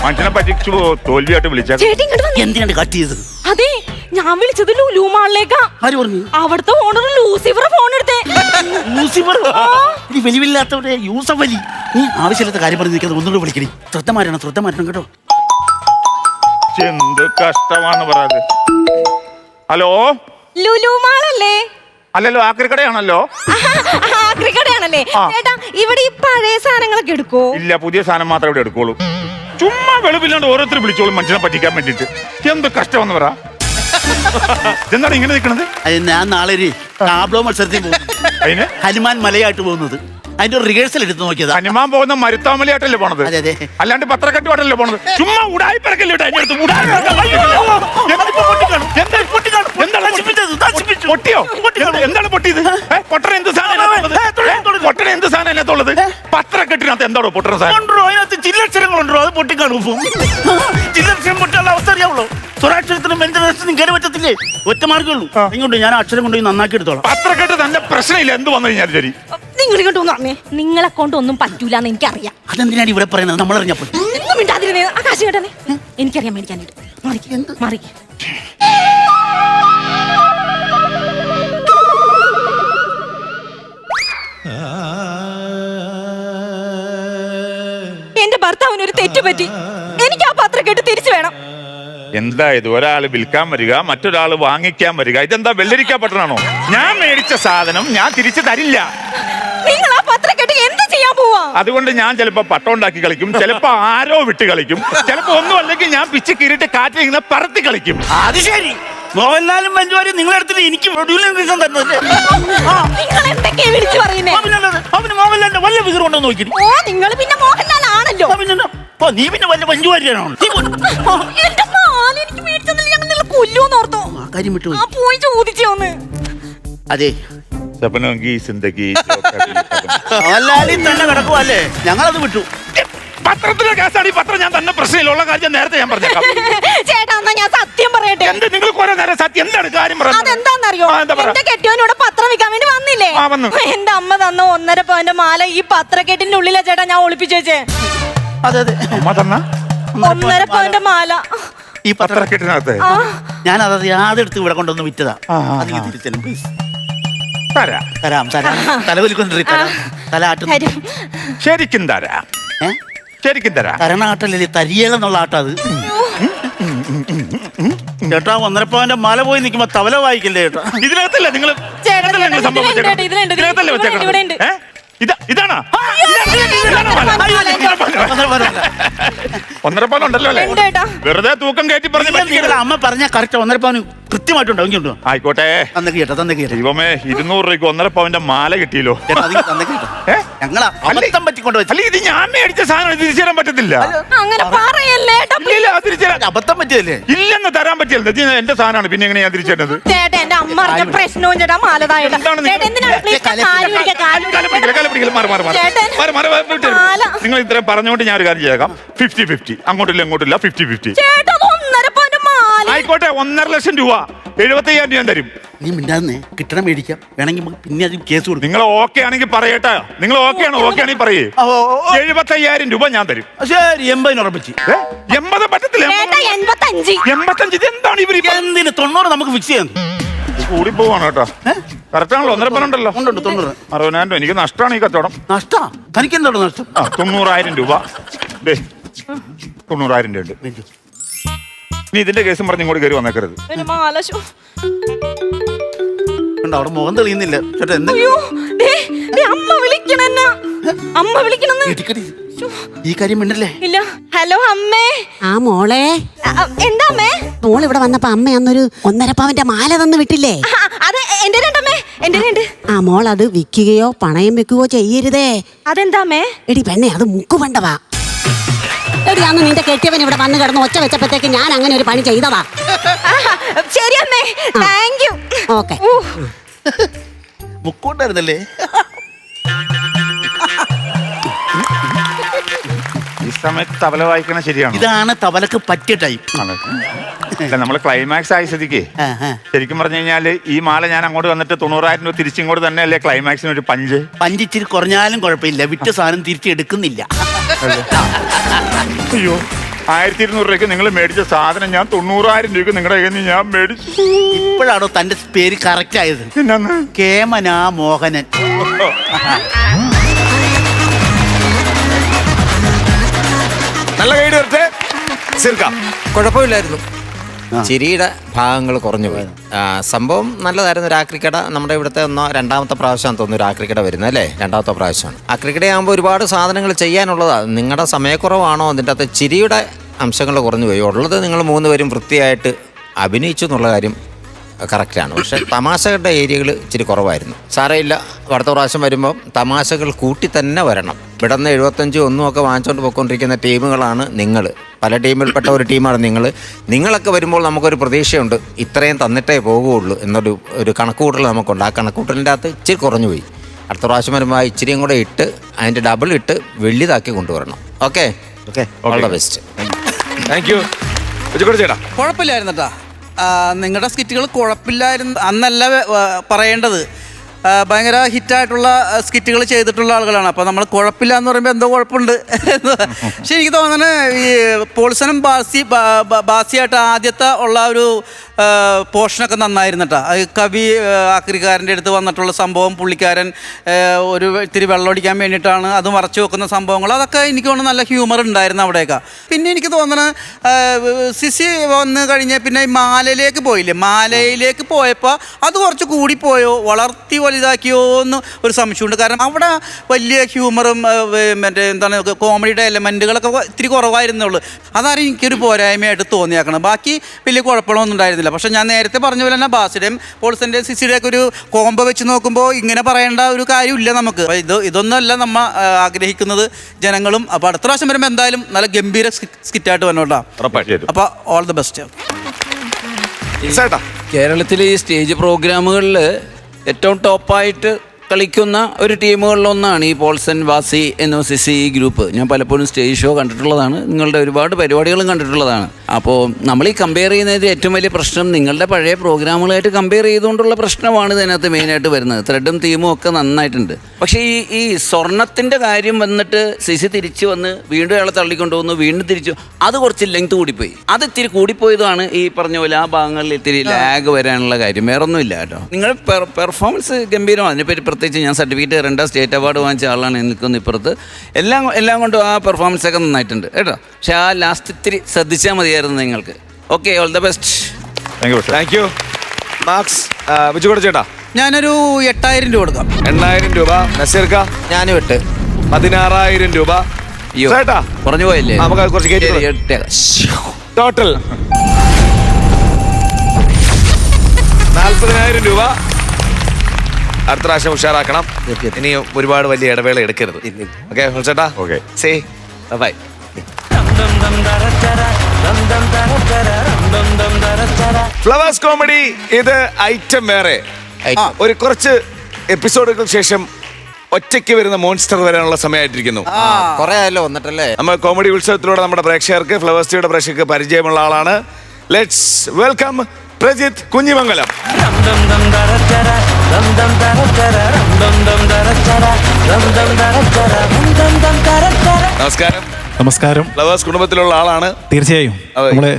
മനുഷ്യനെ പറ്റിച്ചു തോൽവിയായിട്ട് വിളിച്ചേക്കാം. ചേട്ടി ഇങ്ങോട്ട് വന്നേ. എന്തിനാണ് കട്ട് ചെയ്തത്? അതെ ഞാൻ വിളിച്ചത് ലുലു മാളിലേക്കാ. ആര് പറഞ്ഞു? അവിടുത്തെ ഓണർ ലൂസിഫർ ഫോൺ എടുത്തേ. ലൂസിഫർ? നീ വലിവില്ലാത്തവരെ യൂസഫ് അലി. നീ ആവശ്യമില്ലാത്ത കാര്യം പറഞ്ഞു നിൽക്കുന്നത് ഒന്നുകൂടെ വിളിക്കണേ. ശ്രദ്ധ മാറ്റണം കേട്ടോ. എന്ത് കഷ്ടമാണ് പറയാത്. ഹലോ ലുലു മാളല്ലേ? അല്ലല്ലോ ആക്രിക്കടയാണല്ലോ. ആക്രിക്കടയാണല്ലേ ചേട്ടാ? ഇവിടെ ഈ പഴയ സാധനങ്ങളൊക്കെ എടുക്കോ? ഇല്ല, പുതിയ സാധനം മാത്രമേ ഇവിടെ എടുക്കുള്ളൂ. ചുമ്മാ വെളുപ്പില്ലാണ്ട് ഓരോരുത്തർ വിളിച്ചോളും മനുഷ്യനെ പറ്റിക്കാൻ വേണ്ടിട്ട്. എന്ത് കഷ്ടമെന്ന് പറ. എന്താണ് ഇങ്ങനെ നിൽക്കണത്? ഞാൻ നാളെ ഒരു ടാബ്ലോ മത്സരത്തിൽ പോകും. അതിന് ഹനുമാൻ മലയായിട്ട് പോകുന്നത്. അതിന്റെ ഒരു റിഹേഴ്സൽ എടുത്ത് നോക്കിയതാ. ഹനുമാൻ പോകുന്ന മരുത്താമലയായിട്ടല്ലേ പോണത്? അതെ. അല്ലാണ്ട് പത്രക്കെട്ടുമായിട്ടല്ലേ പോണത്? ചുമ്മാ ഉടായി പിറക്കല്ലേ. പൊട്ടിയോ? എന്താണ് പൊട്ടിയത്? പൊട്ടണ എന്ത് സാധനം? പൊട്ടണ എന്ത് സാധനം അതിനകത്തുള്ളത്? പത്രക്കെട്ടിനകത്ത് എന്താണോ പൊട്ടണ സാധനം? അതിനകത്ത് ചില്ലക്ഷരങ്ങളുണ്ടോ? അത് പൊട്ടിക്കാണും. ചില്ലക്ഷരം പൊട്ടാനുള്ള അവസ്ഥ അറിയാവുള്ളൂ. സ്വരാക്ഷരത്തിനും വ്യഞ്ജനാക്ഷരത്തിനും കയറി പറ്റത്തില്ലേ? ഒറ്റ മാർഗ്ഗമുള്ളൂ. ഇങ്ങോട്ട് ഞാൻ അക്ഷരം കൊണ്ട് നന്നാക്കി എടുത്തോളാം. പത്രക്കെട്ട് തന്നെ പ്രശ്നമില്ല. എന്ത് വന്നു കഴിഞ്ഞാൽ ശരി. നിങ്ങൾ ഇങ്ങോട്ട് പറഞ്ഞേ. നിങ്ങളെ കൊണ്ടൊന്നും പറ്റൂലെന്ന് എനിക്കറിയാം. അതെന്തിനാണ് ഇവിടെ പറയുന്നത്? നമ്മളറിഞ്ഞപ്പോൾ ആകാശം കേട്ടേ. എനിക്കറിയാം മേടിക്കാനായിട്ട്. മാറി എന്റെ ഭർത്താവിന് ഒരു തെറ്റ് പറ്റി. എനിക്ക് ആ പത്രക്കെട്ട് തിരിച്ചു വേണം. എന്താ ഇത്? ഒരാള് വിൽക്കാൻ വരിക, മറ്റൊരാള് വാങ്ങിക്കാൻ വരിക. ഇതെന്താ വെള്ളരിക്ക പട്ടണാണോ? ഞാൻ മേടിച്ച സാധനം ഞാൻ തിരിച്ചു തരില്ല. നിങ്ങൾ ആ പത്രക്കെട്ട് എന്ത് ചെയ്യാൻ പോവാ? അതുകൊണ്ട് ഞാൻ ചിലപ്പോ പട്ടം ഉണ്ടാക്കി കളിക്കും, ചിലപ്പോ ആരോ വിട്ട് കളിക്കും, ചിലപ്പോ ഒന്നും അല്ലെങ്കിൽ ഞാൻ പിച്ച് കീറിട്ട് കാറ്റിൽ ഇങ്ങനെ പറത്തി കളിക്കും. അത് ശരി. മോഹൻലാലും മഞ്ജുവാരും നിങ്ങളെടുത്തിട്ട് എനിക്ക് നിങ്ങൾ എന്തൊക്കെയാ വിളിച്ചു പറയുന്നേ? അവന് മോഹൻലാലിന്റെ വല്ല വികൃതം ഉണ്ടോ നോക്കി. ഓ നിങ്ങൾ പിന്നെ മോഹൻലാൽ ആണല്ലോ. നീ പിന്നെ വല്ല മഞ്ജുവാരിയാണോ? എന്റെ മാല എനിക്ക് മേടിച്ചതിൽ ഞങ്ങൾ നിങ്ങൾ കൊല്ലുമെന്ന് ഓർത്തോ? കാര്യം വിട്ടു. ആ പോയി ചോദിച്ചോന്ന്. അതെ മോഹൻലാലി തന്നെ കിടക്കുവല്ലേ? ഞങ്ങളത് വിട്ടു. പത്രത്തിലെ കേസാണ് ഈ പത്രം. ഞാൻ തന്നെ പ്രശ്നമില്ല കാര്യം നേരത്തെ ഞാൻ പറഞ്ഞേക്കാം. ചേട്ടാ എന്നാ ഞാൻ സത്യം പറയട്ടെ. എന്ത് നിങ്ങൾ കുറെ നേരം സത്യം എന്താണ് കാര്യം പറയുന്നത്? അതെന്താന്നറിയോ? എന്റെ കെട്ടിയോനോട് പത്രം വിൽക്കാൻ വേണ്ടി വന്നില്ലേ? എന്റെ അമ്മ തന്ന 1.5 പവന്റെ മാല ഈ പത്രക്കെട്ടിന്റെ ഉള്ളിലാ ചേട്ടാ ഞാൻ ഒളിപ്പിച്ചു വെച്ചേ. അതെ അമ്മ തന്ന 1.5 പവന്റെ മാല ഈ പത്രക്കെട്ടിനകത്ത്. ഞാൻ അത് യാതെടുത്ത് ഇവിടെ കൊണ്ടൊന്ന് വിറ്റതാ. തിരിച്ചു പ്ലീസ്. തരാം. തലവലിക്കൊണ്ടിരി. തല ആട്ടും. ശരിക്കും തരാം. ശരിക്കും തരാം. തരണാട്ടല്ലേ തരിയേലെന്നുള്ള ആട്ടത്. ചേട്ടാ 1.5 പവന്റെ മാല പോയി നിൽക്കുമ്പോ തവല വായിക്കല്ലേ ചേട്ടാ? ഇതിനകത്തല്ലേ നിങ്ങൾ ഇതിനകത്തല്ലേ വെച്ചേക്കണം? ഇതാണോ 1.5 പവൻ ഉണ്ടല്ലോ അല്ലേ? വെറുതെ തൂക്കം കയറ്റി പറഞ്ഞു. അമ്മ പറഞ്ഞ കറക്റ്റ് 1.5 പവന് കൃത്യമായിട്ടുണ്ടോ? ആയിക്കോട്ടെ. ദൈവമേ 200 രൂപയ്ക്ക് 1.5 പവന്റെ മാല കിട്ടിയല്ലോ. അല്ല ഇത് ഞാൻ മേടിച്ച സാധനം തിരിച്ചു തരാൻ പറ്റത്തില്ല. അങ്ങനെ പറയല്ലേ. അബദ്ധം പറ്റിയല്ലേ? ഇല്ലെന്ന് തരാൻ പറ്റില്ല. എന്റെ സാധനമാണ്. പിന്നെ എങ്ങനെ ഞാൻ തിരിച്ചു തരുന്നത്? ചേട്ടാ എന്റെ അമ്മ പ്രശ്നവും ചേട്ടാ മാലതായിട്ട് നിങ്ങൾ ഇത്രയും പറഞ്ഞുകൊണ്ട് ഞാൻ ഒരു കാര്യം ചെയ്തേക്കാം. 50-50. അങ്ങോട്ടില്ല ഇങ്ങോട്ടില്ല 50-50. ആയിക്കോട്ടെ. 1.5 ലക്ഷം രൂപ 75,000 രൂപ ഞാൻ തരും. നീ മിണ്ടാന്നേ. കിട്ടണം മേടിക്കാം. വേണമെങ്കിൽ പിന്നെ അത് കേസ് കൊടുക്കും. നിങ്ങൾ ഓക്കെ ആണെങ്കിൽ പറയട്ടെ. നിങ്ങൾ ഓക്കെ ആണോ? ഓക്കെ ആണെങ്കിൽ പറയേ. 75,000 രൂപ ഞാൻ തരും. ശരി 80 ഉറപ്പിച്ച്. 80 പറ്റത്തില്ല. 85. ഇതെന്താണ് ഇവർ? എന്തിന് 90 നമുക്ക് ഫിക്സ് ചെയ്യാം. കൂടി പോവാണ് കേട്ടോ. കറക്റ്റ് ആണല്ലോ. 1.5 പവൻ ഉണ്ടല്ലോ. 90. 60,000 രൂപ. എനിക്ക് നഷ്ടമാണ് ഈ കച്ചവടം. നഷ്ടാ? തനിക്ക് എന്താണ് നഷ്ടം? 90,000 രൂപ. 90,000 രൂപ ഉണ്ട്. നീ ഇതിന്റെ കേസും പറഞ്ഞ് ഇങ്ങോട്ട് കയറി വന്നേക്കരുത്. അവിടെ മുഖം തെളിയുന്നില്ല ചേട്ടാ. ഈ കാര്യം മിണ്ടല്ലേ? ഇല്ല. ഹലോ അമ്മേ. ആ മോളെ. എന്താ അമ്മേ? മോൾ ഇവിടെ വന്നപ്പോ അമ്മ അന്നൊരു 1.5 പവന്റെ മാല തന്നു വിട്ടില്ലേ? അത് എന്റെ രണ്ടമ്മേ. എന്റെ രണ്ട്. ആ മോൾ അത് വിൽക്കുകയോ പണയം വെക്കുകയോ ചെയ്യരുതേ. അതെന്താ അമ്മേ? എടി പെണ്ണെ അത് മുക്കുപണ്ടവാ. എടി അന്ന് നിന്റെ കെട്ടിയവൻ ഇവിടെ വന്ന് കിടന്ന് ഒച്ച വെച്ചപ്പോഴത്തേക്ക് ഞാൻ അങ്ങനെ ഒരു പണി ചെയ്തതാ. ശരി അമ്മേ. Thank you. ഓക്കെ. മുക്കുണ്ടായിരുന്നല്ലേ? ഈ സമയത്ത് തബല വായിക്കണ ശരിയാണ്. ഇതാണ് തബലക്ക് പറ്റിയ ടൈം. നമ്മള് ക്ലൈമാക്സ് ആയ സ്ഥിതിക്ക് ശരിക്കും പറഞ്ഞു കഴിഞ്ഞാല് ഈ മാല ഞാൻ അങ്ങോട്ട് വന്നിട്ട് 90,000 രൂപ തിരിച്ചിങ്ങോട്ട് തന്നെ അല്ലേ ക്ലൈമാക്സിന് ഒരു പഞ്ച് ഇച്ചിരി കുറഞ്ഞാലും കുഴപ്പമില്ല, വിറ്റ സാധനം തിരിച്ചെടുക്കുന്നില്ല. അയ്യോ 1200 രൂപയ്ക്ക് നിങ്ങൾ മേടിച്ച സാധനം ഞാൻ 90,000 രൂപയ്ക്ക് നിങ്ങളുടെ കയ്യിൽ നിന്ന് ഞാൻ മേടിച്ചു. ഇപ്പോഴാണോ തന്റെ പേര് കറക്റ്റ് ആയത്? കേമനാ മോഹനൻ. നല്ല ഗൈഡ് വരട്ടെ. കുഴപ്പമില്ലായിരുന്നു. ചിരിയുടെ ഭാഗങ്ങൾ കുറഞ്ഞു പോയി. സംഭവം നല്ലതായിരുന്നു. ഒരു ആക്രിക്കട നമ്മുടെ ഇവിടുത്തെ രണ്ടാമത്തെ പ്രാവശ്യം തോന്നുന്നു ഒരു ആക്രിക്കട വരുന്നത് അല്ലേ? രണ്ടാമത്തെ പ്രാവശ്യമാണ്. ആക്രിക്കടയാകുമ്പോൾ ഒരുപാട് സാധനങ്ങൾ ചെയ്യാനുള്ളതാണ്. നിങ്ങളുടെ സമയക്കുറവാണോ അതിൻ്റെ അകത്ത് ചിരിയുടെ അംശങ്ങൾ കുറഞ്ഞു പോയി? ഉള്ളത് നിങ്ങൾ 3 പേരും വൃത്തിയായിട്ട് അഭിനയിച്ചു എന്നുള്ള കാര്യം കറക്റ്റാണ്. പക്ഷേ തമാശകളുടെ ഏരിയകൾ ഇച്ചിരി കുറവായിരുന്നു. സാരമില്ല, അടുത്ത പ്രാവശ്യം വരുമ്പം തമാശകൾ കൂട്ടി തന്നെ വരണം. ഇവിടെ നിന്ന് 75 1 ഒക്കെ വാങ്ങിച്ചുകൊണ്ട് പോയിക്കൊണ്ടിരിക്കുന്ന ടീമുകളാണ് നിങ്ങൾ. പല ടീമിൽപ്പെട്ട ഒരു ടീമാണ് നിങ്ങളൊക്കെ വരുമ്പോൾ നമുക്കൊരു പ്രതീക്ഷയുണ്ട്, ഇത്രയും തന്നിട്ടേ പോകുകയുള്ളൂ എന്നൊരു കണക്കുകൂട്ടൽ നമുക്കുണ്ട്. ആ കണക്കുകൂട്ടലിൻ്റെ അകത്ത് ഇച്ചിരി കുറഞ്ഞു പോയി. അടുത്ത പ്രാവശ്യം വരുമ്പോൾ ഇച്ചിരിയും കൂടെ ഇട്ട് അതിൻ്റെ ഡബിൾ ഇട്ട് വെള്ളിതാക്കി കൊണ്ടുവരണം. Okay okay, all the best. Thank U. ചേട്ടാ കുഴപ്പമില്ലായിരുന്നു കേട്ടാ. നിങ്ങളുടെ സ്കിറ്റുകൾ കുഴപ്പമില്ലായിരുന്നു അന്നല്ല പറയേണ്ടത്. ഭയങ്കര ഹിറ്റായിട്ടുള്ള സ്കിറ്റുകൾ ചെയ്തിട്ടുള്ള ആളുകളാണ്. അപ്പോൾ നമ്മൾ കുഴപ്പമില്ല എന്ന് പറയുമ്പോൾ എന്തോ കുഴപ്പമുണ്ട്. പക്ഷെ എനിക്ക് തോന്നുന്നത് ഈ പോൾസനും ബാസിയായിട്ട് ആദ്യത്തെ ഉള്ള ഒരു പോർഷനൊക്കെ നന്നായിരുന്നു കേട്ടോ. കവി ആക്രിക്കാരൻ്റെ അടുത്ത് വന്നിട്ടുള്ള സംഭവം, പുള്ളിക്കാരൻ ഇത്തിരി വെള്ളമടിക്കാൻ വേണ്ടിയിട്ടാണ് അത് മറച്ചു വെക്കുന്ന സംഭവങ്ങൾ, അതൊക്കെ എനിക്ക് തോന്നുന്നു നല്ല ഹ്യൂമർ ഉണ്ടായിരുന്നു അവിടെയൊക്കെ. പിന്നെ എനിക്ക് തോന്നുന്നത് സിസി വന്ന് കഴിഞ്ഞ് പിന്നെ മാലയിലേക്ക് പോയില്ലേ, മാലയിലേക്ക് പോയപ്പോൾ അത് കുറച്ച് കൂടിപ്പോയോ, വളർത്തി വലുതാക്കിയോ എന്ന് ഒരു സംശയമുണ്ട്. കാരണം അവിടെ വലിയ ഹ്യൂമറും മറ്റേ എന്താണ് കോമഡിയുടെ എലമെൻറ്റുകളൊക്കെ ഇത്തിരി കുറവായിരുന്നുള്ളൂ. അതാണ് എനിക്കൊരു പോരായ്മയായിട്ട് തോന്നിയാക്കണം. ബാക്കി വലിയ കുഴപ്പങ്ങളൊന്നും ഉണ്ടായിരുന്നില്ല. പക്ഷെ ഞാൻ നേരത്തെ പറഞ്ഞ പോലെ തന്നെ ബാസിയുടെയും പോൾസൻ്റെയും സിസിയുടെയും ഒക്കെ ഒരു കോംബോ വെച്ച് നോക്കുമ്പോൾ ഇങ്ങനെ പറയേണ്ട ഒരു കാര്യമില്ല നമുക്ക്. ഇതൊന്നുമല്ല നമ്മൾ ആഗ്രഹിക്കുന്നത് ജനങ്ങളും. അപ്പോൾ അടുത്ത പ്രാവശ്യം വരുമ്പോൾ എന്തായാലും നല്ല ഗംഭീര സ്കിറ്റായിട്ട് വന്നോട്ടാ. അപ്പോൾ ഓൾ ദി ബെസ്റ്റ്. കേരളത്തിലെ ഈ സ്റ്റേജ് പ്രോഗ്രാമുകളിൽ ഏറ്റവും ടോപ്പായിട്ട് കളിക്കുന്ന ഒരു ടീമുകളിലൊന്നാണ് ഈ പോൾസൺ വാസി NOCC ഗ്രൂപ്പ്. ഞാൻ പലപ്പോഴും സ്റ്റേജ് ഷോ കണ്ടിട്ടുള്ളതാണ്, നിങ്ങളുടെ ഒരുപാട് പരിപാടികളും കണ്ടിട്ടുള്ളതാണ്. അപ്പോൾ നമ്മൾ ഈ കമ്പയർ ചെയ്യുന്നതിൽ ഏറ്റവും വലിയ പ്രശ്നം നിങ്ങളുടെ പഴയ പ്രോഗ്രാമുകളായിട്ട് കമ്പയർ ചെയ്തുകൊണ്ടുള്ള പ്രശ്നമാണ് ഇതിനകത്ത് മെയിനായിട്ട് വരുന്നത്. ത്രെഡും തീമും ഒക്കെ നന്നായിട്ടുണ്ട്. പക്ഷേ ഈ സ്വർണത്തിൻ്റെ കാര്യം വന്നിട്ട് സിസി തിരിച്ച് വന്ന് വീണ്ടും അയാളെ തള്ളിക്കൊണ്ടുവന്നു, വീണ്ടും തിരിച്ചു, അത് കുറച്ച് ലെങ്ത് കൂടിപ്പോയി. അത് ഇത്തിരി കൂടിപ്പോയതാണ് ഈ പറഞ്ഞ പോലെ ആ ഭാഗങ്ങളിൽ ഇത്തിരി ലാഗ് വരാനുള്ള കാര്യം. വേറൊന്നുമില്ല കേട്ടോ. നിങ്ങളുടെ പെർഫോമൻസ് ഗംഭീരമാണ്. അതിനെപ്പറ്റി പ്രത്യേകിച്ച് ഞാൻ സർട്ടിഫിക്കറ്റ് തരേണ്ട, സ്റ്റേറ്റ് അവാർഡ് വാങ്ങിച്ച ആളാണ് നിൽക്കുന്ന ഇപ്പുറത്ത്. എല്ലാം കൊണ്ടും ആ പെർഫോമൻസ് ഒക്കെ നന്നായിട്ടുണ്ട് കേട്ടോ. പക്ഷെ ആ ലാസ്റ്റ് ഇത്തിരി ശ്രദ്ധിച്ചാൽ മതിയായിരുന്നു നിങ്ങൾക്ക്. Okay, all the best. Thank U. Marks Viju കൂടെ ചേട്ടാ. ഞാനൊരു 8000 രൂപ കൊടുക്കാം. 8000 രൂപ. നസീർക്ക? ഞാനും 8. 16,000 രൂപ. ചേട്ടാ പറഞ്ഞു പോയല്ലേ, നമുക്ക് കുറച്ച് ടോട്ടൽ 40,000 രൂപ. അടുത്ത പ്രാവശ്യം ഉഷാറാക്കണം. ഇനി ഒരുപാട് വലിയ ഇടവേള എടുക്കരുത്. ഓക്കെ ചേട്ടാ? Okay, say bye. Flowers comedy ഇത് ഐറ്റം വേറെ. ഒരു കുറച്ച് എപ്പിസോഡുകൾക്ക് ശേഷം ഒറ്റയ്ക്ക് വരുന്ന മോൺസ്റ്റർ വരാനുള്ള സമയമായിട്ടിരിക്കുന്നു. കുറെ ആയല്ലോ വന്നിട്ടല്ലേ. നമ്മൾ കോമഡി ഉത്സവത്തിലൂടെ നമ്മുടെ പ്രേക്ഷകർക്ക്, ഫ്ലവേഴ്സ് ടിവിയുടെ പ്രേക്ഷകർക്ക് പരിചയമുള്ള ആളാണ്. Let's welcome Prajith Kunhimangalam. നമസ്കാരം. നമസ്കാരം. ഫ്ലവേഴ്സ് കുടുംബത്തിലുള്ള ആളാണ്. തീർച്ചയായും നമ്മള്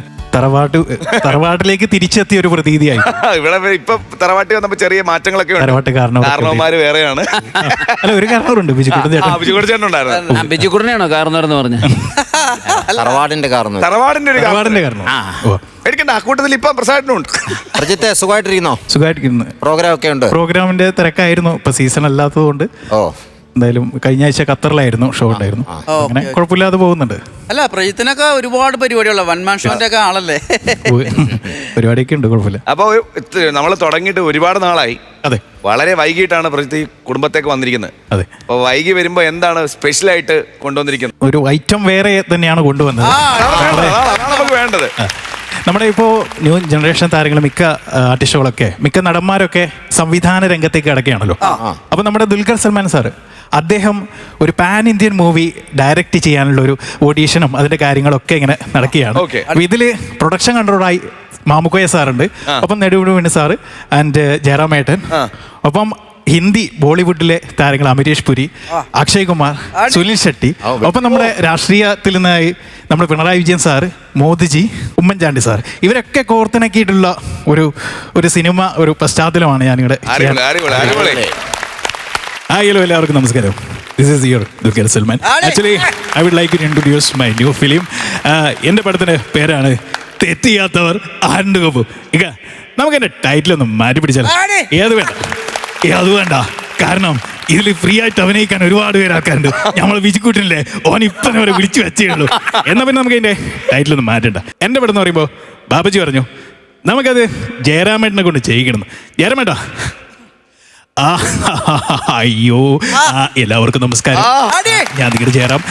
തറവാട്ടിലേക്ക് തിരിച്ചെത്തിയ ഒരു പ്രതീതിയായി. ഇവിടെ ഇപ്പൊ തറവാട്ടി വന്നപ്പോ ചെറിയ മാറ്റങ്ങളൊക്കെ ഉണ്ട്. കാരണവന്മാര് വേറെയാണ്. അല്ല, ഒരു കാരണവരുണ്ട്, ബിജുക്കുട്ടൻ ചേട്ടൻ ഉണ്ടായിരുന്നു. ബിജുക്കുട്ടനെയാണോ കാരണവരെന്ന് പറഞ്ഞു? തറവാടിന്റെ കാരണം. തറവാടിന്റെ കാരണം എടുക്കണ്ട. ആ കൂട്ടത്തിൽ ഇപ്പൊ പ്രസാദനുണ്ട്. പ്രജിത്തെ സുഖമായിട്ടിരിക്കുന്നോ? സുഖമായിട്ടിരിക്കുന്നു. പ്രോഗ്രാം ഒക്കെ ഉണ്ട്. പ്രോഗ്രാമിന്റെ തിരക്കായിരുന്നു. ഇപ്പൊ സീസൺ അല്ലാത്തത് കൊണ്ട് എന്തായാലും കഴിഞ്ഞ ആഴ്ച ഖത്തറിലായിരുന്നു ഷോ ഉണ്ടായിരുന്നു. അങ്ങനെ കുഴപ്പമില്ലാതെ പോകുന്നുണ്ട്. അല്ല, പ്രജിത്തിനൊക്കെ ഒരുപാട് പരിപാടിയുള്ള വൺമാൻ ഷോന്റെ ഒക്കെ ആളല്ലേ. പരിപാടിയൊക്കെ ഉണ്ട്, കുഴപ്പമില്ല. അപ്പൊ നമ്മൾ തുടങ്ങിയിട്ട് ഒരുപാട് നാളായി. അതെ, വളരെ വൈകിട്ടാണ് പ്രജിത്ത് കുടുംബത്തേക്ക് വന്നിരിക്കുന്നത്. അതെ. അപ്പൊ വൈകി വരുമ്പോ എന്താണ് സ്പെഷ്യൽ ആയിട്ട് കൊണ്ടുവന്നിരിക്കുന്നത്? ഒരു ഐറ്റം വേറെ തന്നെയാണ് കൊണ്ടുവന്നത്. നമുക്ക് വേണ്ടത് നമ്മുടെ ഇപ്പോൾ ന്യൂ ജനറേഷൻ താരങ്ങൾ മിക്ക ആർട്ടിസ്റ്റുകളൊക്കെ, മിക്ക നടന്മാരൊക്കെ സംവിധാന രംഗത്തേക്ക് കിടക്കുകയാണല്ലോ. അപ്പോൾ നമ്മുടെ ദുൽഖർ സൽമാൻ സാറ് അദ്ദേഹം ഒരു പാൻ ഇന്ത്യൻ മൂവി ഡയറക്റ്റ് ചെയ്യാനുള്ള ഒരു ഓഡീഷനും അതിന്റെ കാര്യങ്ങളൊക്കെ ഇങ്ങനെ നടക്കുകയാണ്. അപ്പൊ ഇതില് പ്രൊഡക്ഷൻ കൺട്രോളായി മാമുക്കോയ സാറുണ്ട്, ഒപ്പം നെടുമുടി സാറ് ആൻഡ് ജയറാമേട്ടൻ, ഒപ്പം ഹിന്ദി ബോളിവുഡിലെ താരങ്ങൾ അമരീഷ് പുരി, അക്ഷയ് കുമാർ, സുനിൽ ഷെട്ടി, ഒപ്പം നമ്മുടെ രാഷ്ട്രീയത്തിൽ നിന്നായി നമ്മുടെ പിണറായി വിജയൻ സാറ്, മോദിജി, ഉമ്മൻചാണ്ടി സാർ, ഇവരൊക്കെ കോർത്തിണക്കിയിട്ടുള്ള ഒരു സിനിമ, ഒരു പശ്ചാത്തലമാണ് ഞാനിവിടെ. ഹലോ, എല്ലാവർക്കും നമസ്കാരം. This is your Dulquer Salmaan. Actually I would like to introduce my new film. എൻ്റെ പടത്തിൻ്റെ പേരാണ് തെറ്റിയാത്തവർ ആണ്ട് കൊമ്പ്. ഇക നമുക്ക് എൻ്റെ ടൈറ്റിലൊന്ന് മാറ്റി പിടിച്ചാലോ? അത് വേണ്ട, കാരണം ഇതിൽ ഫ്രീ ആയിട്ട് അഭിനയിക്കാൻ ഒരുപാട് പേരാക്കാറുണ്ട്. നമ്മളെ വിജിക്കൂട്ടില്ലേ, ഓൻ ഇപ്പം അവരെ വിളിച്ചു വെച്ചേ ഉള്ളൂ. എന്നാൽ പിന്നെ നമുക്ക് അതിൻ്റെ ടൈറ്റിലൊന്നും മാറ്റണ്ട. എൻ്റെ പടം എന്ന് പറയുമ്പോൾ ബാബുജി പറഞ്ഞു നമുക്കത് ജയറാമേട്ടനെ കൊണ്ട് ചെയ്യിക്കണം. ജയറാമേട്ടാ, അയ്യോ, എല്ലാവർക്കും നമസ്കാരം. ഞാൻ നിങ്ങളുടെ ജയറാം.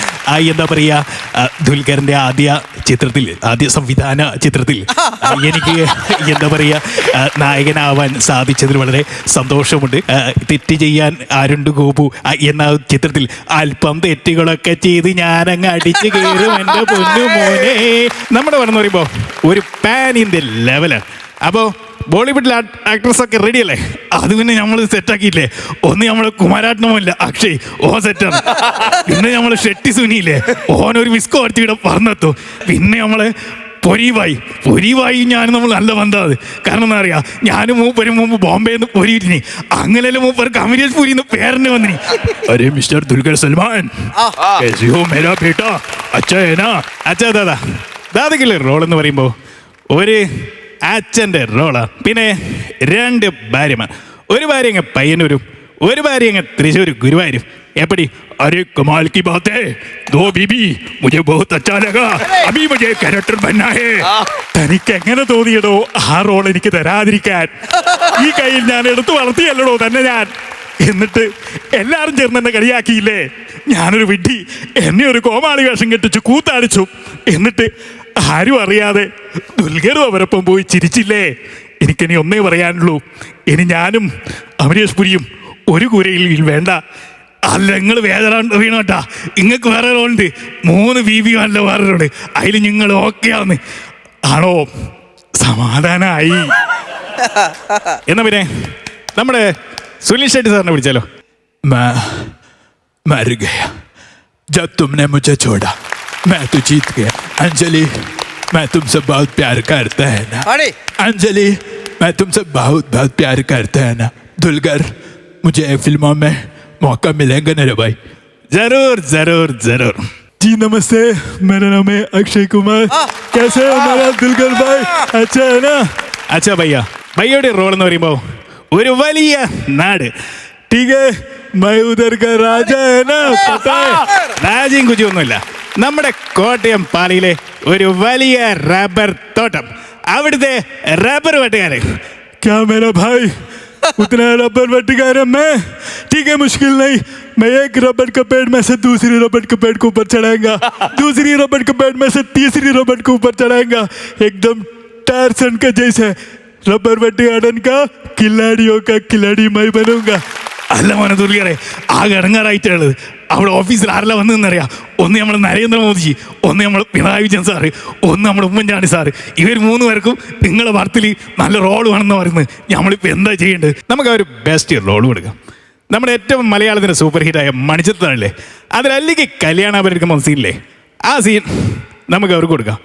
എന്താ പറയാ, ദുൽഖറിന്റെ ആദ്യ സംവിധാന ചിത്രത്തിൽ എനിക്ക് എന്താ പറയാ നായകനാവാൻ സാധിച്ചതിൽ വളരെ സന്തോഷമുണ്ട്. തെറ്റ് ചെയ്യാൻ ആരുണ്ട് ഗോപു എന്ന ചിത്രത്തിൽ അല്പം തെറ്റുകളൊക്കെ ചെയ്ത് ഞാനങ്ങ് അടിച്ചു കയറും എൻ്റെ പൊന്നു മോനെ. നമ്മുടെ പറഞ്ഞു പറയുമ്പോ ഒരു പാൻ ഇന്ത്യൻ ലെവലാണ്. അപ്പോൾ ബോളിവുഡിലെ ആക്ട്രസ് ഒക്കെ റെഡി അല്ലേ? അത് പിന്നെ നമ്മൾ സെറ്റാക്കിയില്ലേ. ഒന്ന് നമ്മള് കുമാരാട്ടനമില്ല അക്ഷയ്, ഓ സെറ്റാണ്. പിന്നെ നമ്മള് ഷെട്ടി സുനിയില്ലേ, ഓനൊരു വിസ്കോ അടിച്ച് ഇവിടെ പറഞ്ഞെത്തും. പിന്നെ നമ്മള് പൊരിവായി ഞാനും നമ്മൾ നല്ല ബന്ധമാണ്. കാരണം എന്താ പറയാ, ഞാനും മൂപ്പരും മുമ്പ് ബോംബെന്ന് പൊരിയിട്ടിനി, അങ്ങനെയല്ലേ മൂപ്പർക്ക് അമരീഷ് പുരിന്ന് പേരന് വന്നിനി. അരേ മിസ്റ്റർ ദുൽഖർ സൽമാൻ, മേരാ ബേട്ടാ അച്ഛാ ഏനാ അച്ഛാ ദാദാ. ദാദയ്ക്കുള്ള റോൾ എന്ന് പറയുമ്പോൾ ഒരു അച്ഛൻ്റെ റോളാണ്. പിന്നെ 2 ഭാര്യമാർ, ഒരു ഭാര്യ അങ്ങ് പയ്യന്നൂരും ഒരു ഭാര്യ അങ്ങ് തൃശ്ശൂർ ഗുരുവായൂരും. എപ്പടി? अरे कमाल की बात है, 2 बीबी, मुझे बहुत अच्छा लगा, अभी मुझे कैरेक्टर बनना है. തനിക്ക് എങ്ങനെ തോന്നിയടോ ആ റോൾ എനിക്ക് തരാതിരിക്കാൻ? ഈ കയ്യിൽ ഞാൻ എടുത്തു വളർത്തിയല്ലടോ തന്നെ ഞാൻ. എന്നിട്ട് എല്ലാവരും ചേർന്ന് എന്നെ കളിയാക്കിയില്ലേ. ഞാനൊരു വിഡ്ഢി, എന്നെ ഒരു കോമാളി വേഷം കെട്ടിച്ചു കൂത്താടിച്ചു. എന്നിട്ട് ആരും അറിയാതെ ദുൽഖറും അവരൊപ്പം പോയി ചിരിച്ചില്ലേ. എനിക്കിനി ഒന്നേ പറയാനുള്ളൂ, ഇനി ഞാനും അമരീഷ് പുരിയും ഒരു കൂരയിൽ വേണ്ട. അല്ല, നിങ്ങൾ വേദന വീണോട്ടാ, നിങ്ങൾക്ക് വേറെ റോളുണ്ട്, 3 BB അല്ല വേറെ റോള്, അതിൽ നിങ്ങൾ ഓക്കെ ആന്ന് ആണോ? സമാധാനമായി. എന്നാ പിന്നെ നമ്മുടെ സുനിൽ ഷെട്ടി സാറിനെ വിളിച്ചാലോ? मर गया जब तुमने मुझे छोड़ा, मैं तो जीत गया. अंजलि, मैं तुमसे बहुत प्यार करता है ना. अंजलि, मैं तुमसे बहुत बहुत प्यार करता है ना. दुलकर, मुझे फिल्मों में मौका मिलेगा ना रे भाई? जरूर जरूर जरूर. जी नमस्ते, मेरा नाम है अक्षय कुमार. कैसे हो मेरा दुलकर भाई? अच्छा है ना? अच्छा भैया, भैया रोल എന്ന് പറയുമ്പോൾ ഒരു വലിയ നാട്. ठीक है, मैं उधर का राजा है ना, पता है? രാജ്യം കുജിയൊന്നുമില്ല, നമ്മുടെ കോട്ടയം പാലയിലെ ഒരു വലിയ റബ്ബർ തോട്ടം, അവിടുത്തെ റബ്ബർ വെട്ടുകാരൻ. क्या मेरा भाई उतना रबर वेटगार मैं? ठीक है, मुश्किल नहीं, मैं एक रबर के पेड़ में से दूसरी रबर के पेड़ को ऊपर चढ़ाएगा, दूसरी रबर के पेड़ में से तीसरी रबर को ऊपर चढ़ाएगा, एकदम टार्सन का जैसे रबर वेटगार्डन का खिलाड़ियों का खिलाड़ी मैं बनूंगा. അല്ല മോനെ ദുൽഖറെ, ആകെ ഇടങ്ങാറായിട്ടുള്ളത് അവിടെ ഓഫീസിൽ ആരെല്ലാം വന്നതെന്നറിയാം. ഒന്ന് നമ്മൾ നരേന്ദ്രമോദിജി, ഒന്ന് നമ്മൾ പിണറായി വിജയൻ സാറ്, ഒന്ന് നമ്മുടെ ഉമ്മൻചാണ്ടി സാറ്. ഇവർ 3 പേർക്കും നിങ്ങളുടെ വർത്തിൽ നല്ല റോൾ വേണമെന്ന് പറയുന്നത്. നമ്മളിപ്പോൾ എന്താ ചെയ്യേണ്ടത്? നമുക്ക് ഒരു ബെസ്റ്റ് റോൾ കൊടുക്കാം. നമ്മുടെ ഏറ്റവും മലയാളത്തിൻ്റെ സൂപ്പർ ഹിറ്റായ മണിച്ചിത്രത്താഴില്ലേ, അതിലല്ലെങ്കിൽ കല്യാണാപരിക്കുമ്പോൾ സീനില്ലേ, ആ സീൻ നമുക്ക് അവർക്ക് കൊടുക്കാം.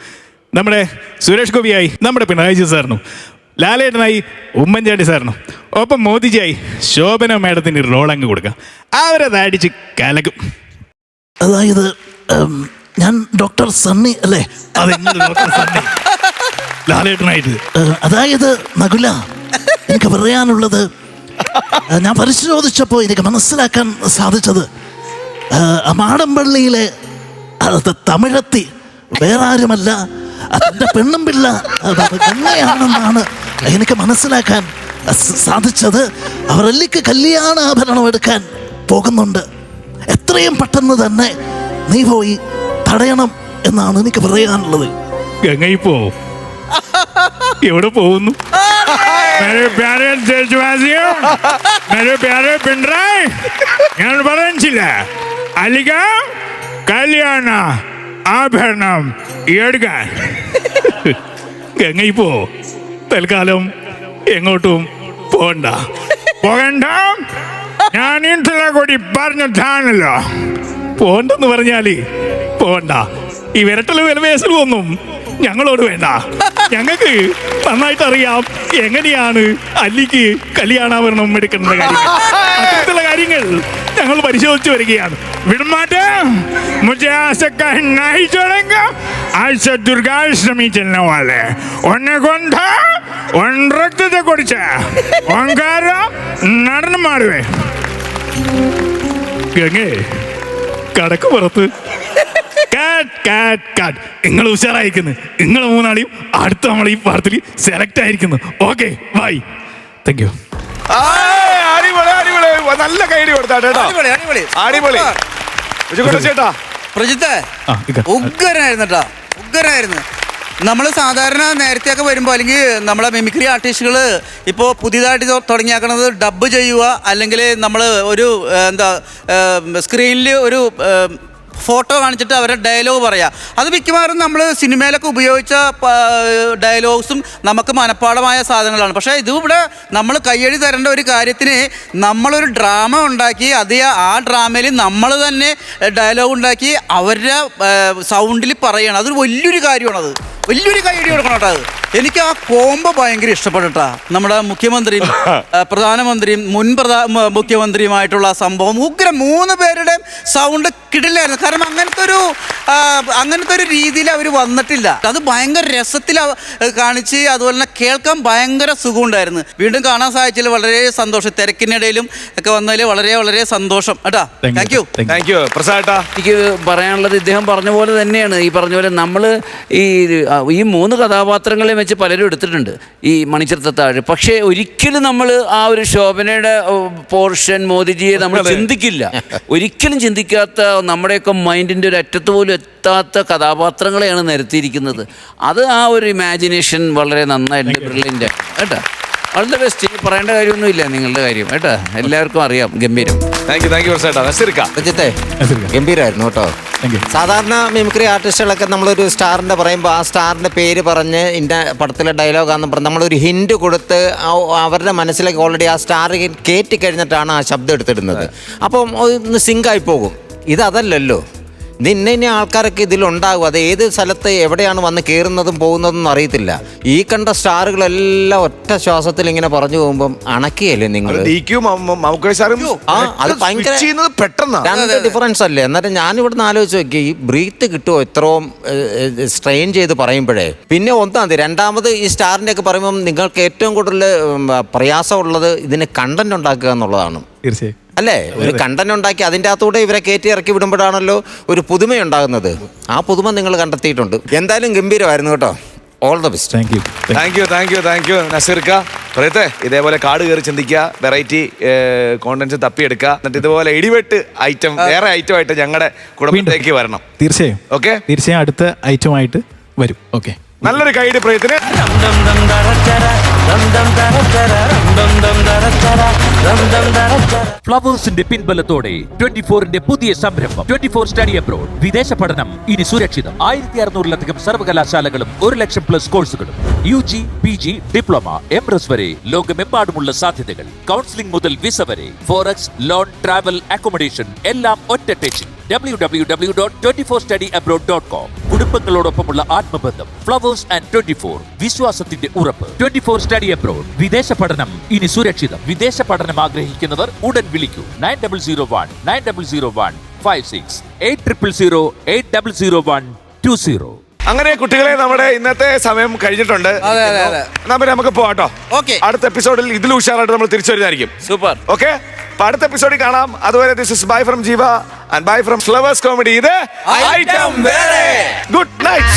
നമ്മുടെ സുരേഷ് ഗോപിയായി നമ്മുടെ പിണറായി വിജയൻ സാറിനും, ലാലേട്ടനായി ഉമ്മൻചാണ്ടി സാറിനും, ഒപ്പം മോദിജിയായി ശോഭന മേഡത്തിന് റോൾ അങ്ങ് കൊടുക്കാം. അവരത് അടിച്ച് കലക്കും. അതായത് ഞാൻ ഡോക്ടർ സണ്ണി അല്ലേ? അതെങ്ങനെ ഡോക്ടർ സണ്ണി? ലാലേട്ടനായിട്ട്. അതായത് നകുല, എനിക്ക് പറയാനുള്ളത്, ഞാൻ പരിശോധിച്ചപ്പോൾ എനിക്ക് മനസ്സിലാക്കാൻ സാധിച്ചത് മാടമ്പള്ളിയിലെ തമിഴത്തി വേറെ ആരുമല്ല, അതിൻ്റെ പെണ്ണും പിള്ള ഗംഗയാണെന്നാണ് എനിക്ക് മനസ്സിലാക്കാൻ സാധിച്ചത്. അവർ അല്ലിക്ക് കല്യാണാഭരണം എടുക്കാൻ പോകുന്നുണ്ട്. എത്രയും പെട്ടെന്ന് തന്നെ നീ പോയി തടയണം എന്നാണ് എനിക്ക് പറയാനുള്ളത്. ഗംഗയിൽ പോവും? എവിടെ പോകുന്നു? मेरे प्यारे देशवासियों, मेरे प्यारे पिंडराय, ഞാൻ പറഞ്ഞില്ല അലിക കല്യാണ ആഭരണം എടുക്കാൻ. ഗംഗയിപ്പോ തൽക്കാലം എങ്ങോട്ടും പോകണ്ട. പോകണ്ട, ഞാൻ ഇന്നലെ കൂടി പറഞ്ഞതാണല്ലോ. പോണ്ടെന്ന് പറഞ്ഞാല് പോണ്ട. ഈ വിരട്ടല് വിലവേസലും ഒന്നും ഞങ്ങളോട് വേണ്ട. ഞങ്ങൾക്ക് നന്നായിട്ട് അറിയാം എങ്ങനെയാണ് അല്ലിക്ക് കല്യാണാഭരണം എടുക്കേണ്ട കാര്യം. അത്തരത്തിലുള്ള കാര്യങ്ങൾ ഞങ്ങൾ പരിശോധിച്ചു വരികയാണ്. विड़माटे मुझे ऐसे कहीं नहीं छोड़ेंगे. आज से दुर्गाष्टमी चलने वाले उन्हें कौन था उन रक्त से कुछ ओंकार नरन मारवे ഗംഗേ കടക്ക് പുറത്ത് നിങ്ങൾ ഉഷാറായിരിക്കുന്നു. നിങ്ങൾ മൂന്നാളിയും അടുത്ത നമ്മൾ ഈ പാടത്തിൽ സെലക്ട് ആയിരിക്കുന്നു. Okay bye. Thank you. അടിപൊളി അടിപൊളി, നല്ല കൈഡി കൊടുത്താട്ടോ. അടിപൊളി ചേട്ടാ. പ്രജിത്ത് ഉഗ്രനായിരുന്നു കേട്ടോ, ഉഗ്രനായിരുന്നു. നമ്മൾ സാധാരണ നേരത്തെയൊക്കെ വരുമ്പോൾ അല്ലെങ്കിൽ നമ്മളെ മിമിക്രി ആർട്ടിസ്റ്റുകൾ ഇപ്പോൾ പുതിയതായിട്ട് തുടങ്ങിയാക്കണത് ഡബ് ചെയ്യുക, അല്ലെങ്കിൽ നമ്മൾ ഒരു എന്താ സ്ക്രീനിൽ ഒരു ഫോട്ടോ കാണിച്ചിട്ട് അവരുടെ ഡയലോഗ് പറയുക. അത് മിക്കവാറും നമ്മൾ സിനിമയിലൊക്കെ ഉപയോഗിച്ച ഡയലോഗ്സും നമുക്ക് മനഃപ്പാടമായ സാധനങ്ങളാണ്. പക്ഷേ ഇതിവിടെ നമ്മൾ കയ്യടി തരേണ്ട ഒരു കാര്യത്തിന് നമ്മളൊരു ഡ്രാമ ഉണ്ടാക്കി ആ ഡ്രാമയിൽ നമ്മൾ തന്നെ ഡയലോഗ് ഉണ്ടാക്കി അവരുടെ സൗണ്ടിൽ പറയണം. അതൊരു വലിയൊരു കാര്യമാണത്. വലിയൊരു കൈയടി കൊടുക്കണം കേട്ടോ. അത് എനിക്ക് ആ കോംബോ ഭയങ്കര ഇഷ്ടപ്പെട്ടാ. നമ്മുടെ മുഖ്യമന്ത്രിയും പ്രധാനമന്ത്രിയും മുൻ മുഖ്യമന്ത്രിയുമായിട്ടുള്ള സംഭവം ഉഗ്രം. 3 പേരുടെ സൗണ്ട് കിടിലായിരുന്നു. കാരണം അങ്ങനത്തെ ഒരു രീതിയിൽ അവർ വന്നിട്ടില്ല. അത് ഭയങ്കര രസത്തിൽ കാണിച്ച് അതുപോലെ തന്നെ കേൾക്കാൻ ഭയങ്കര സുഖമുണ്ടായിരുന്നു. വീണ്ടും കാണാൻ സാധിച്ചതിൽ വളരെ സന്തോഷം. തിരക്കിനിടയിലും ഒക്കെ വന്നതിൽ വളരെ വളരെ സന്തോഷം കേട്ടാ. Thank you. Thank U Prasad. എനിക്ക് പറയാനുള്ളത് ഇദ്ദേഹം പറഞ്ഞ പോലെ തന്നെയാണ്. ഈ പറഞ്ഞ പോലെ നമ്മൾ ഈ 3 കഥാപാത്രങ്ങളെ വെച്ച് പലരും എടുത്തിട്ടുണ്ട് ഈ മണിച്ചിത്രത്താഴ്. പക്ഷേ ഒരിക്കലും നമ്മൾ ആ ഒരു ശോഭനയുടെ പോർഷൻ മോദിജിയെ നമ്മൾ ചിന്തിക്കില്ല. ഒരിക്കലും ചിന്തിക്കാത്ത നമ്മുടെയൊക്കെ മൈൻഡിൻ്റെ ഒരു അറ്റത്ത് പോലും എത്താത്ത കഥാപാത്രങ്ങളെയാണ് നിരത്തിയിരിക്കുന്നത്. അത് ആ ഒരു ഇമാജിനേഷൻ വളരെ നന്നായിട്ട് ബ്രില്യൻ്റ് കേട്ടോ. വളരെ ബെസ്റ്റ്. ഇനി പറയേണ്ട കാര്യമൊന്നുമില്ല നിങ്ങളുടെ കാര്യം കേട്ടോ. എല്ലാവർക്കും അറിയാം. ഗംഭീരം. രഞ്ജിത്തെ ഗംഭീരമായിരുന്നു കേട്ടോ. സാധാരണ മിമിക്രി ആർട്ടിസ്റ്റുകളൊക്കെ നമ്മളൊരു സ്റ്റാറിൻ്റെ പറയുമ്പോൾ ആ സ്റ്റാറിൻ്റെ പേര് പറഞ്ഞ് ഇന്ന പടത്തിലെ ഡയലോഗാണെന്ന് പറഞ്ഞ് നമ്മളൊരു ഹിൻഡ് കൊടുത്ത് അവരുടെ മനസ്സിലേക്ക് ഓൾറെഡി ആ സ്റ്റാർ കയറ്റി കഴിഞ്ഞിട്ടാണ് ആ ശബ്ദം എടുത്തിടുന്നത്. അപ്പം ഒന്ന് സിങ്കായി പോകും. ഇതല്ലല്ലോ. ഇന്ന ആൾക്കാരൊക്കെ ഇതിലുണ്ടാകും. അത് ഏത് സ്ഥലത്ത് എവിടെയാണ് വന്ന് കയറുന്നതും പോകുന്നതെന്നും അറിയത്തില്ല. ഈ കണ്ട സ്റ്റാറുകളെല്ലാം ഒറ്റ ശ്വാസത്തിൽ ഇങ്ങനെ പറഞ്ഞു പോകുമ്പം അണക്കിയല്ലേ നിങ്ങൾ? അത് ഭയങ്കര രണ്ട് ഡിഫറൻസ് അല്ലേ? എന്നിട്ട് ഞാനിവിടുന്ന് ആലോചിച്ച് നോക്കി, ഈ ബ്രീത്ത് കിട്ടുമോ ഇത്രയും സ്ട്രെയിൻ ചെയ്ത് പറയുമ്പോഴേ? പിന്നെ ഒന്നാമത് രണ്ടാമത് ഈ സ്റ്റാറിൻ്റെ ഒക്കെ പറയുമ്പം നിങ്ങൾക്ക് ഏറ്റവും കൂടുതൽ പ്രയാസമുള്ളത് ഇതിന് കണ്ടന്റ് ഉണ്ടാക്കുക എന്നുള്ളതാണ്. തീർച്ചയായും അല്ലേ? ഒരു കണ്ടന്റ് ഉണ്ടാക്കി അതിൻ്റെ അകത്തൂടെ ഇവരെ കയറ്റി ഇറക്കി വിടുമ്പോഴാണല്ലോ ഒരു പുതുമയുണ്ടാകുന്നത്. ആ പുതുമ നിങ്ങൾ കണ്ടെത്തിയിട്ടുണ്ട്. എന്തായാലും ഗംഭീരമായിരുന്നു കേട്ടോ. All the best. Thank you. Thank you thank you thank you നസീർക്ക. പറയത്തെ ഇതേപോലെ കാട് കയറി ചിന്തിക്കുക, വെറൈറ്റി കോണ്ടന്റ്സ് തപ്പിയെടുക്കുക, എന്നിട്ട് ഇതുപോലെ ഇടിവെട്ട് ഐറ്റം വേറെ ഐറ്റമായിട്ട് ഞങ്ങളുടെ കുടുംബത്തിലേക്ക് വരണം. തീർച്ചയായും. ഓക്കെ, തീർച്ചയായും അടുത്ത ഐറ്റമായിട്ട് വരും. ഓക്കെ, നല്ലൊരു കൈയുടെ പ്രയത്നം. ഫ്ലവേഴ്സിന്റെ പിൻബലത്തോടെ 24ന്റെ പുതിയ സംരംഭം 24 സ്റ്റഡി അബ്രോഡ്. വിദേശ പഠനം ഇനി സുരക്ഷിതം. 1600-ലധികം സർവകലാശാലകളും 1,00,000+ കോഴ്സുകളും. UG, PG, ഡിപ്ലോമ, MRS വരെ ലോകമെമ്പാടുമുള്ള സാധ്യതകൾ. കൗൺസിലിംഗ് മുതൽ വിസ വരെ. ഫോറക്സ്, ലോൺ, ട്രാവൽ, അക്കോമഡേഷൻ എല്ലാം ഒറ്റ ടെച്ചിൽ. www.24studyabroad.com. കുടുംബങ്ങളോടൊപ്പമുള്ള ആത്മബന്ധം. ഫ്ലവേഴ്സ് ആൻഡ് 24 വിശ്വാസത്തിന്റെ ഉറപ്പ്. 24 സ്റ്റഡി അബ്രോഡ്. വിദേശ പഠനം ഇനി സുരക്ഷിതം. വിദേശ പഠനം ആഗ്രഹിക്കുന്നവർ ഉടൻ വിളിക്കൂ 9001-9001-56 8000-8001-20. അങ്ങനെ കുട്ടികളെ, നമ്മുടെ ഇന്നത്തെ സമയം കഴിഞ്ഞിട്ടുണ്ട്. എന്നാ പിന്നെ നമുക്ക് പോവാട്ടോ. അടുത്ത എപ്പിസോഡിൽ ഇതിൽ ഉഷാറായിട്ട് നമ്മൾ തിരിച്ചു വരുന്നതായിരിക്കും. സൂപ്പർ. ഓക്കെ, അടുത്ത എപ്പിസോഡിൽ കാണാം. അതുവരെ ദിസ് ഇസ് ബൈ ഫ്രം ജീവ and bye from flowers comedy. ഇത് ഐറ്റം വേറെ. Good night.